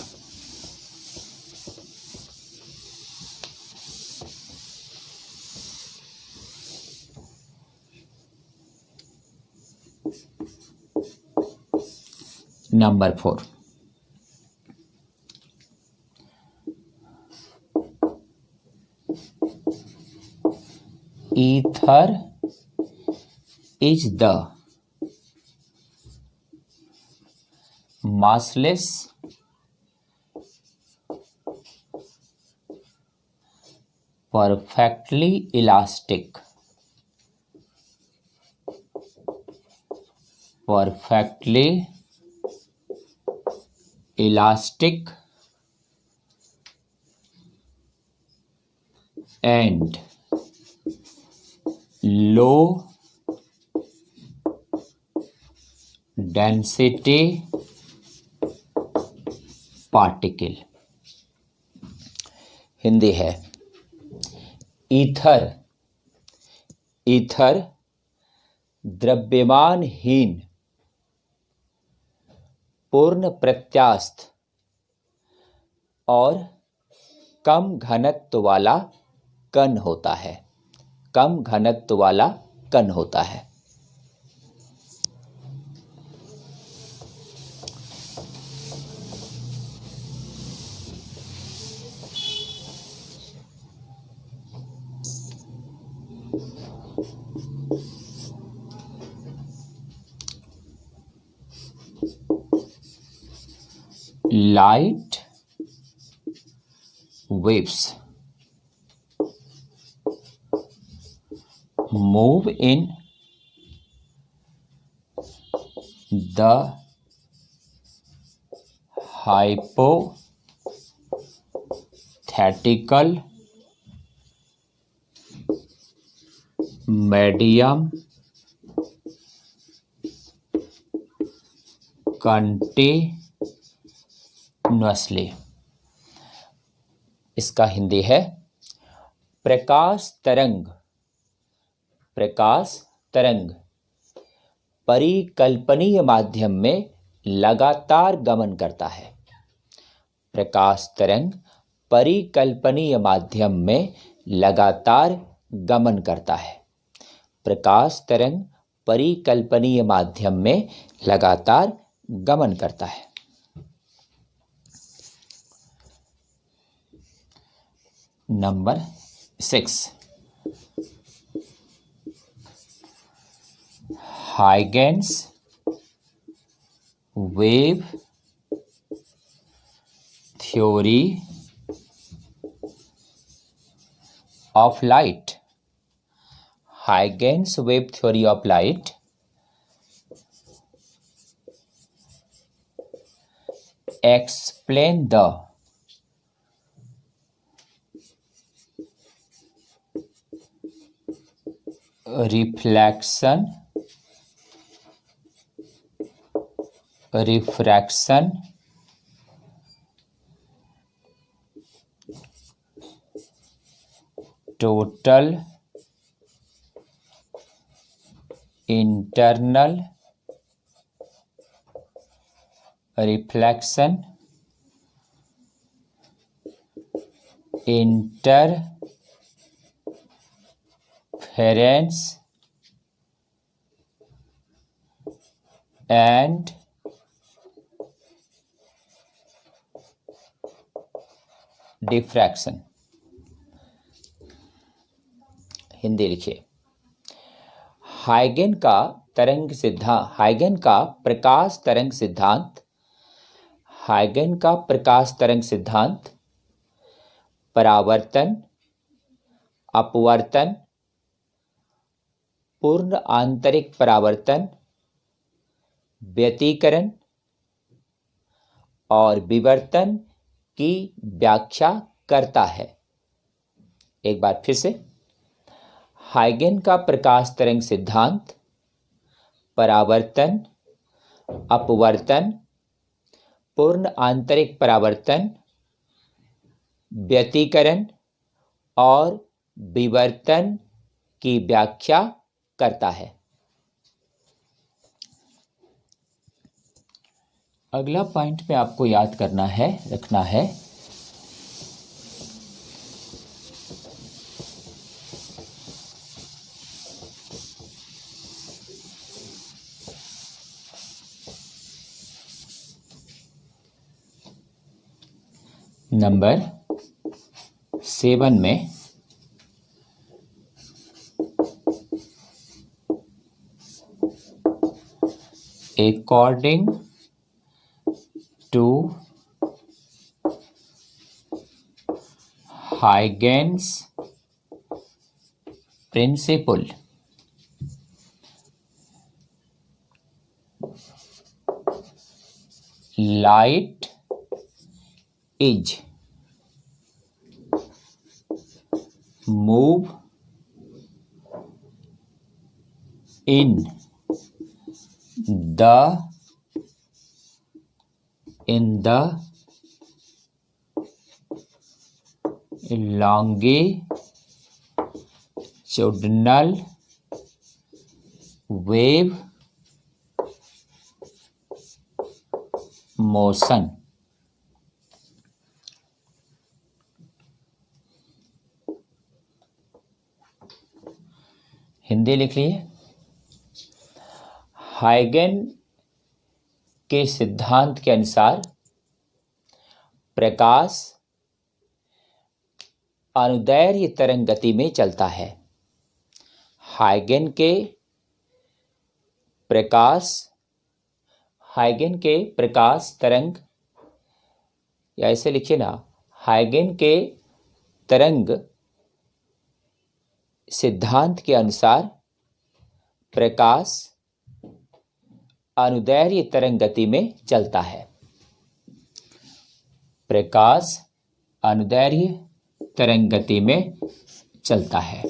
number 4, ether is the massless perfectly elastic and low density particle। Hindi है, ईथर, ईथर द्रव्यमानहीन पूर्ण प्रत्यास्थ और कम घनत्व वाला कण होता है, कम घनत्व वाला कण होता है। Light waves move in the hypothetical medium continuously। इसका हिंदी है, प्रकाश तरंग, प्रकाश तरंग परिकल्पनीय माध्यम में लगातार गमन करता है। प्रकाश तरंग परिकल्पनीय माध्यम में लगातार गमन करता है। प्रकाश तरंग परिकल्पनीय माध्यम में लगातार गमन करता है। Number 6, Huygens wave theory of light. Huygens wave theory of light explain the reflection, refraction, total internal reflection, interference and diffraction. Hindi लिखिए। हाइगन का तरंग सिद्धांत, हाइगन का प्रकाश तरंग सिद्धांत, हाइगन का प्रकाश तरंग सिद्धांत परावर्तन, अपवर्तन, पूर्ण आंतरिक परावर्तन, व्यतिकरण और विवर्तन की व्याख्या करता है। एक बार फिर से, हाइगन का प्रकाश तरंग सिद्धांत परावर्तन, अपवर्तन, पूर्ण आंतरिक परावर्तन, व्यतिकरण और विवर्तन की व्याख्या करता है। अगला पॉइंट में आपको याद करना है, रखना है, नंबर 7 में according to Huygens principle, light is move in the longitudinal wave motion। Hindi लिख लिए। हाइगन के सिद्धांत के अनुसार प्रकाश अनुदैर्ध्य तरंग गति में चलता है। हाइगन के प्रकाश तरंग, या ऐसे लिखिए ना, हाइगन के तरंग सिद्धांत के अनुसार प्रकाश अनुदैर्ध्य तरंग गति में चलता है। प्रकाश अनुदैर्ध्य तरंग गति में चलता है।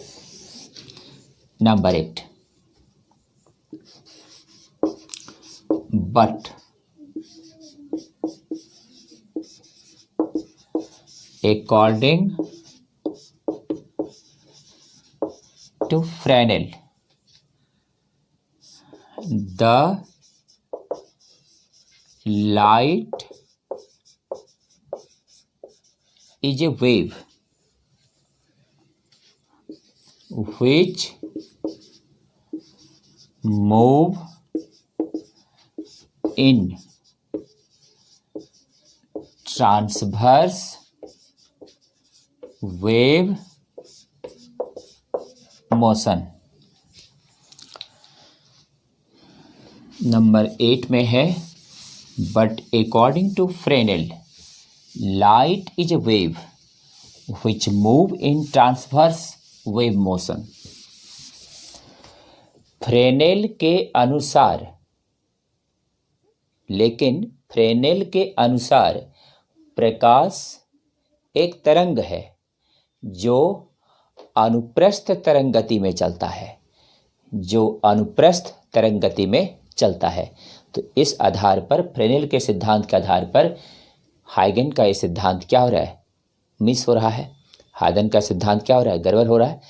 Number 8, but according to Fresnel, the light is a wave which move in transverse wave motion। Number 8 में है, but according to Fresnel light is a wave which move in transverse wave motion। Fresnel के अनुसार, लेकिन फ्रेनेल के अनुसार प्रकाश एक तरंग है जो अनुप्रस्थ तरंग गति में चलता है, जो अनुप्रस्थ तरंग गति में चलता है। तो इस आधार पर, फ्रेनेल के सिद्धांत के आधार पर हाइगन का ये सिद्धांत क्या हो रहा है, मिस हो रहा है। हाइगन का सिद्धांत क्या हो रहा है, गड़बड़ हो रहा है।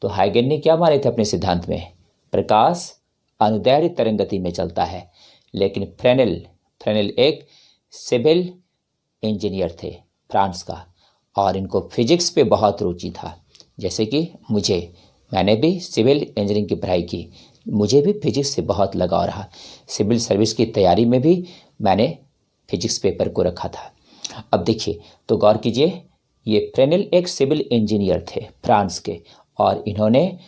तो हाइगन ने क्या माने थे अपने सिद्धांत में, प्रकाश अनुदैर्घ्य तरंग गति में चलता है, लेकिन फ्रेनेल एक सिविल इंजीनियर थे फ्रांस का, और इनको फिजिक्स पे बहुत रुचि था। जैसे कि मैंने भी सिविल इंजीनियरिंग की पढ़ाई की, मुझे भी फिजिक्स से बहुत लगाव रहा। सिविल सर्विस की तैयारी में भी मैंने फिजिक्स पेपर को रखा था। अब देखिए, तो गौर कीजिए, ये फ्रेनेल एक सिविल इंजीनियर थे फ्रांस के, और इन्होंने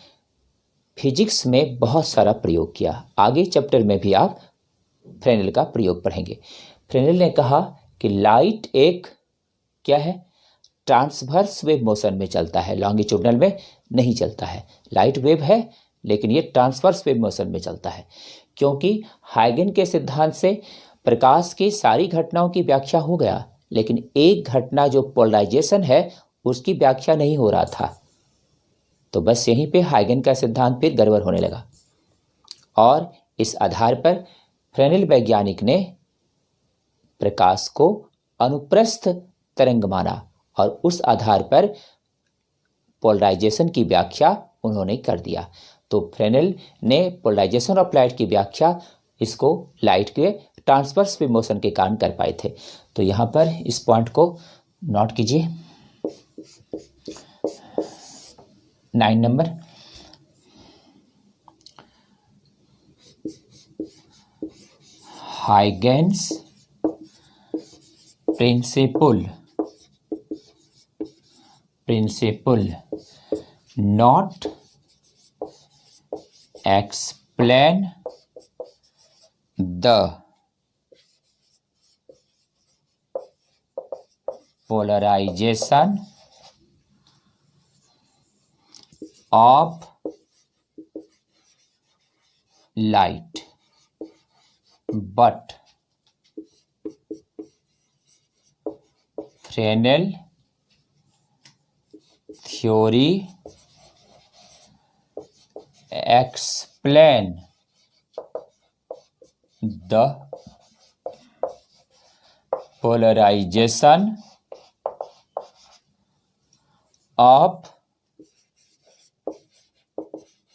फिजिक्स में बहुत सारा प्रयोग किया। आगे चैप्टर में भी आप फ्रेनेल का प्रयोग पढ़ेंगे। फ्रेनेल ने कहा कि लाइट एक क्या है, ट्रांसवर्स वेव मोशन में चलता है, लॉन्गिट्यूडनल में नहीं चलता है। लाइट वेव है, लेकिन ये ट्रांसवर्स वेव मोशन में चलता है, क्योंकि हाइगन के सिद्धांत से प्रकाश की सारी घटनाओं की व्याख्या हो गया, लेकिन एक घटना जो पोलराइजेशन है उसकी व्याख्या नहीं हो रहा था। तो बस यहीं पे हाइगन का सिद्धांत फिर गड़बड़ होने लगा, और इस आधार पर फ्रेनेल वैज्ञानिक ने प्रकाश को अनुप्रस्थ तरंग माना, और उस आधार पर पोलराइजेशन की व्याख्या उन्होंने कर दिया। तो फ्रेनेल ने पोलराइजेशन ऑफ लाइट की व्याख्या इसको लाइट के ट्रांसवर्स वेव मोशन के कारण कर पाए थे। तो यहाँ पर इस पॉइंट को नोट कीजिए। 9 number, Huygens principle not explain the polarization of light, but Fresnel theory explain the polarization of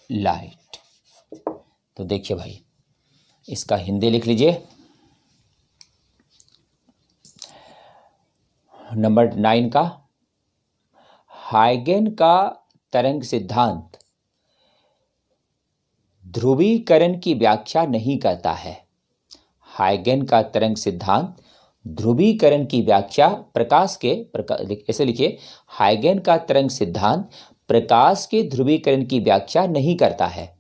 light. तो देखिए भाई, इसका हिंदी लिख लीजिए। नंबर 9 का, हाइगन का तरंग सिद्धांत ध्रुवीकरण की व्याख्या नहीं करता है। हाइगन का तरंग सिद्धांत ध्रुवीकरण की व्याख्या ऐसे लिखिए, हाइगन का तरंग सिद्धांत प्रकाश के ध्रुवीकरण की व्याख्या नहीं करता है,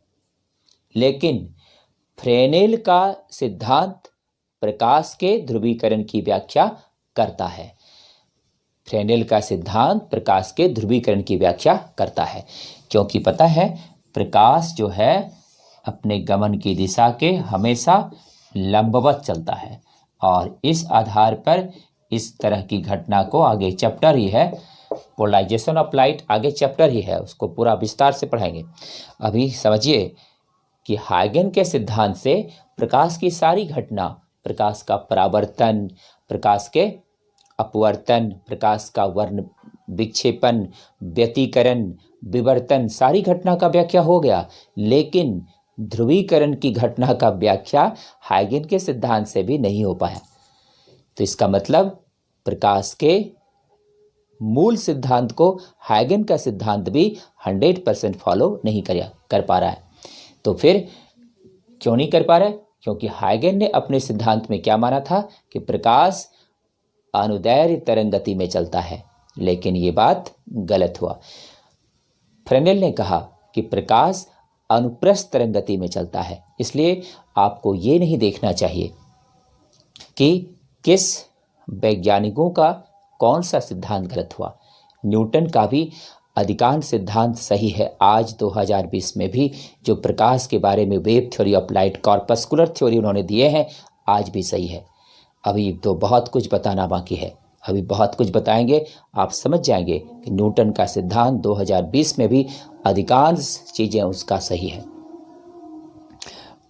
लेकिन फ्रेनेल का सिद्धांत प्रकाश के ध्रुवीकरण की व्याख्या करता है। फ्रेनेल का सिद्धांत प्रकाश के ध्रुवीकरण की व्याख्या करता है, क्योंकि पता है प्रकाश जो है अपने गमन की दिशा के हमेशा लंबवत चलता है, और इस आधार पर इस तरह की घटना को, आगे चैप्टर ही है पोलराइजेशन ऑफ लाइट, आगे चैप्टर ही है, उसको पूरा विस्तार से पढ़ाएंगे। अभी समझिए कि हाइगन के सिद्धांत से प्रकाश की सारी घटना, प्रकाश का परावर्तन, प्रकाश के अपवर्तन, प्रकाश का वर्ण विक्षेपण, व्यतिकरण, विवर्तन, सारी घटना का व्याख्या हो गया, लेकिन ध्रुवीकरण की घटना का व्याख्या हाइगन के सिद्धांत से भी नहीं हो पाया। तो इसका मतलब प्रकाश के मूल सिद्धांत को हाइगन का सिद्धांत भी 100% फॉलो नहीं कर पा रहा है। तो फिर क्यों नहीं कर पा रहा है? क्योंकि हाइगन ने अपने सिद्धांत में क्या माना था कि प्रकाश अनुदैर्घ्य तरंग गति में चलता है, लेकिन ये बात गलत हुआ। फ्रेनेल ने कहा कि प्रकाश अनुप्रस्थ तरंग गति में चलता है। इसलिए आपको ये नहीं देखना चाहिए कि किस वैज्ञानिकों का कौन सा सिद्धांत गलत हुआ। न्यूटन का भी अधिकांश सिद्धांत सही है। आज 2020 में भी जो प्रकाश के बारे में wave theory of light, corpuscular theory उन्होंने दिए हैं, आज भी सही है। अभी तो बहुत कुछ बताना बाकी है, अभी बहुत कुछ बताएंगे, आप समझ जाएंगे कि न्यूटन का सिद्धांत 2020 में भी अधिकांश चीज़ें उसका सही है।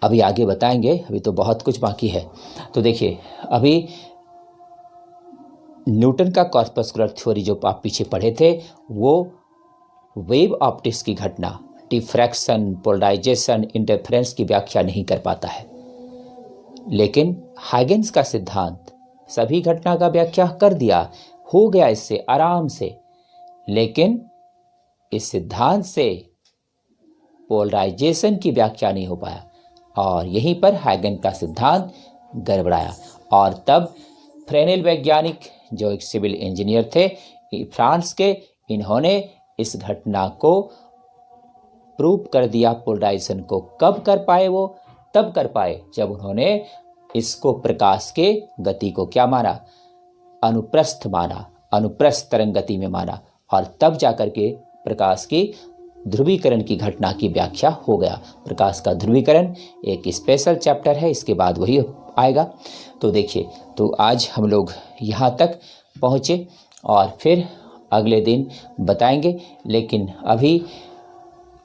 अभी आगे बताएंगे, अभी तो बहुत कुछ बाकी है। तो देखिए, अभी न्यूटन का कॉर्पस्कुलर थ्योरी जो आप पीछे पढ़े थे, वो वेव ऑप्टिक्स की घटना, डिफ्रैक्शन, पोलराइजेशन, इंटरफेरेंस की व्याख्या नहीं कर पाता है। लेकिन हाइगेंस का सिद्धांत सभी घटना का व्याख्या कर दिया, हो गया इससे आराम से। लेकिन इस सिद्धांत से पोलराइजेशन की व्याख्या नहीं हो पाया और यहीं पर हाइगेन का सिद्धांत गड़बड़ाया। और तब फ्रेनेल वैज्ञानिक जो एक सिविल इंजीनियर थे फ्रांस के, इन्होंने इस घटना को प्रूव कर दिया। पोलराइजेशन को कब कर पाए वो? तब कर पाए जब उन्होंने इसको प्रकाश के गति को क्या माना? अनुप्रस्थ माना, अनुप्रस्थ तरंग गति में माना, और तब जाकर के प्रकाश की ध्रुवीकरण की घटना की व्याख्या हो गया। प्रकाश का ध्रुवीकरण एक स्पेशल चैप्टर है, इसके बाद वही आएगा। तो देखिए, तो आज हम लोग यहाँ तक पहुँचे और फिर अगले दिन बताएंगे। लेकिन अभी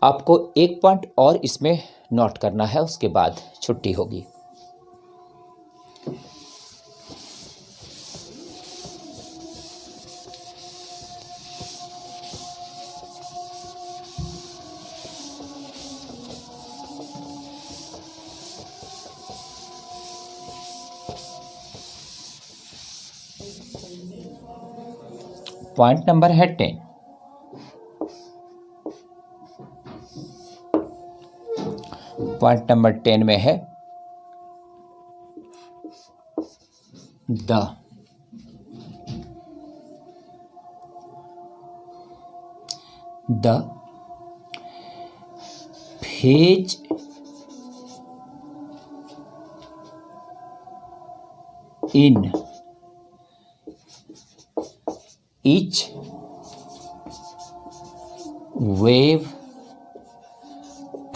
आपको एक पॉइंट और इसमें नोट करना है, उसके बाद छुट्टी होगी। पॉइंट नंबर है 10। पॉइंट नंबर 10 में है the phase in each wave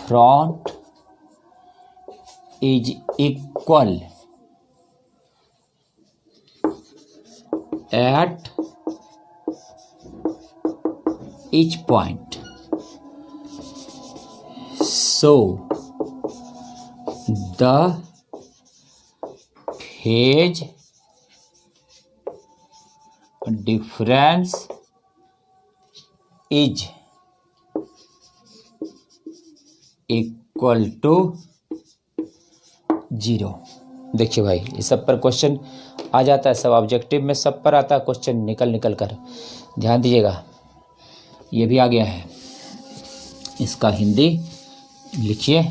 front is equal at each point. So the phase difference is equal to 0। देखिए भाई, ये सब पर क्वेश्चन आ जाता है, सब ऑब्जेक्टिव में सब पर आता है क्वेश्चन निकल कर। ध्यान दीजिएगा, ये भी आ गया है। इसका हिंदी लिखिए।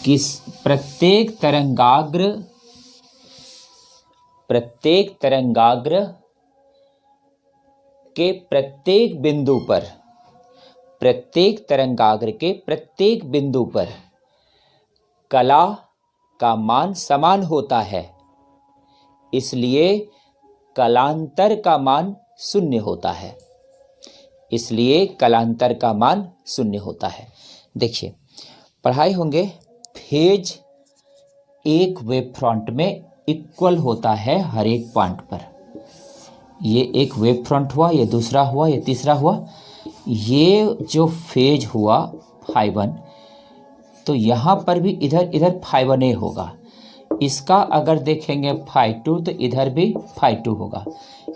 किस प्रत्येक तरंगाग्र के प्रत्येक बिंदु पर कला का मान समान होता है, इसलिए कलांतर का मान शून्य होता है। देखिए, पढ़ाई होंगे, फेज एक वेव फ्रंट में इक्वल होता है हर एक पॉइंट पर। ये एक वेव फ्रंट हुआ, ये दूसरा हुआ, ये तीसरा हुआ। ये जो फेज हुआ φ1, तो यहाँ पर भी इधर φ1 होगा। इसका अगर देखेंगे φ2 तो इधर भी φ2 होगा।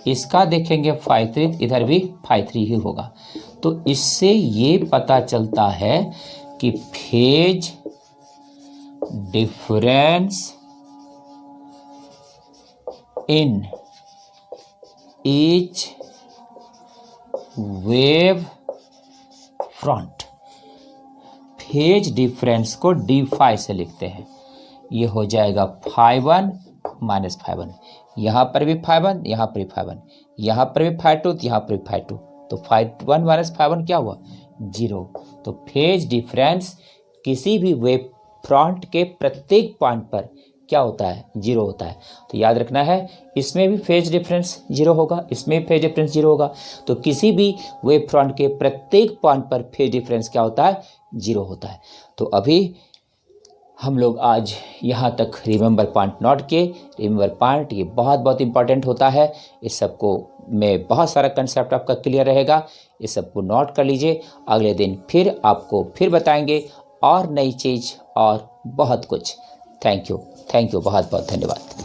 इसका देखेंगे φ3 इधर भी φ3 ही होगा। तो इससे ये पता चलता है कि phase difference in each wave front, phase difference को d से लिखते हैं। ये हो जाएगा φ1 माइनस φ1। यहाँ पर भी φ1, यहाँ पर भी φ1, यहाँ पर भी φ2, यहाँ पर भी φ2। तो φ1 माइनस φ1 क्या हुआ? 0। तो फेज डिफरेंस किसी भी वेव फ्रंट के प्रत्येक पॉइंट पर क्या होता है, जीरो होता है। तो याद रखना है, इसमें भी फेज डिफरेंस जीरो होगा, इसमें भी फेज डिफरेंस जीरो होगा। तो किसी भी वेव फ्रंट के प्रत्येक पॉइंट पर फेज डिफरेंस क्या होता है, जीरो होता है। तो अभी हम लोग आज यहाँ तक रिमेंबर पॉइंट नोट किए। रिमेंबर पॉइंट ये बहुत बहुत इंपॉर्टेंट होता है। इस सबको में बहुत सारा कंसेप्ट आपका क्लियर रहेगा, इस सबको नोट कर लीजिए। अगले दिन फिर आपको फिर बताएंगे और नई चीज़ और बहुत कुछ। थैंक यू, बहुत बहुत धन्यवाद।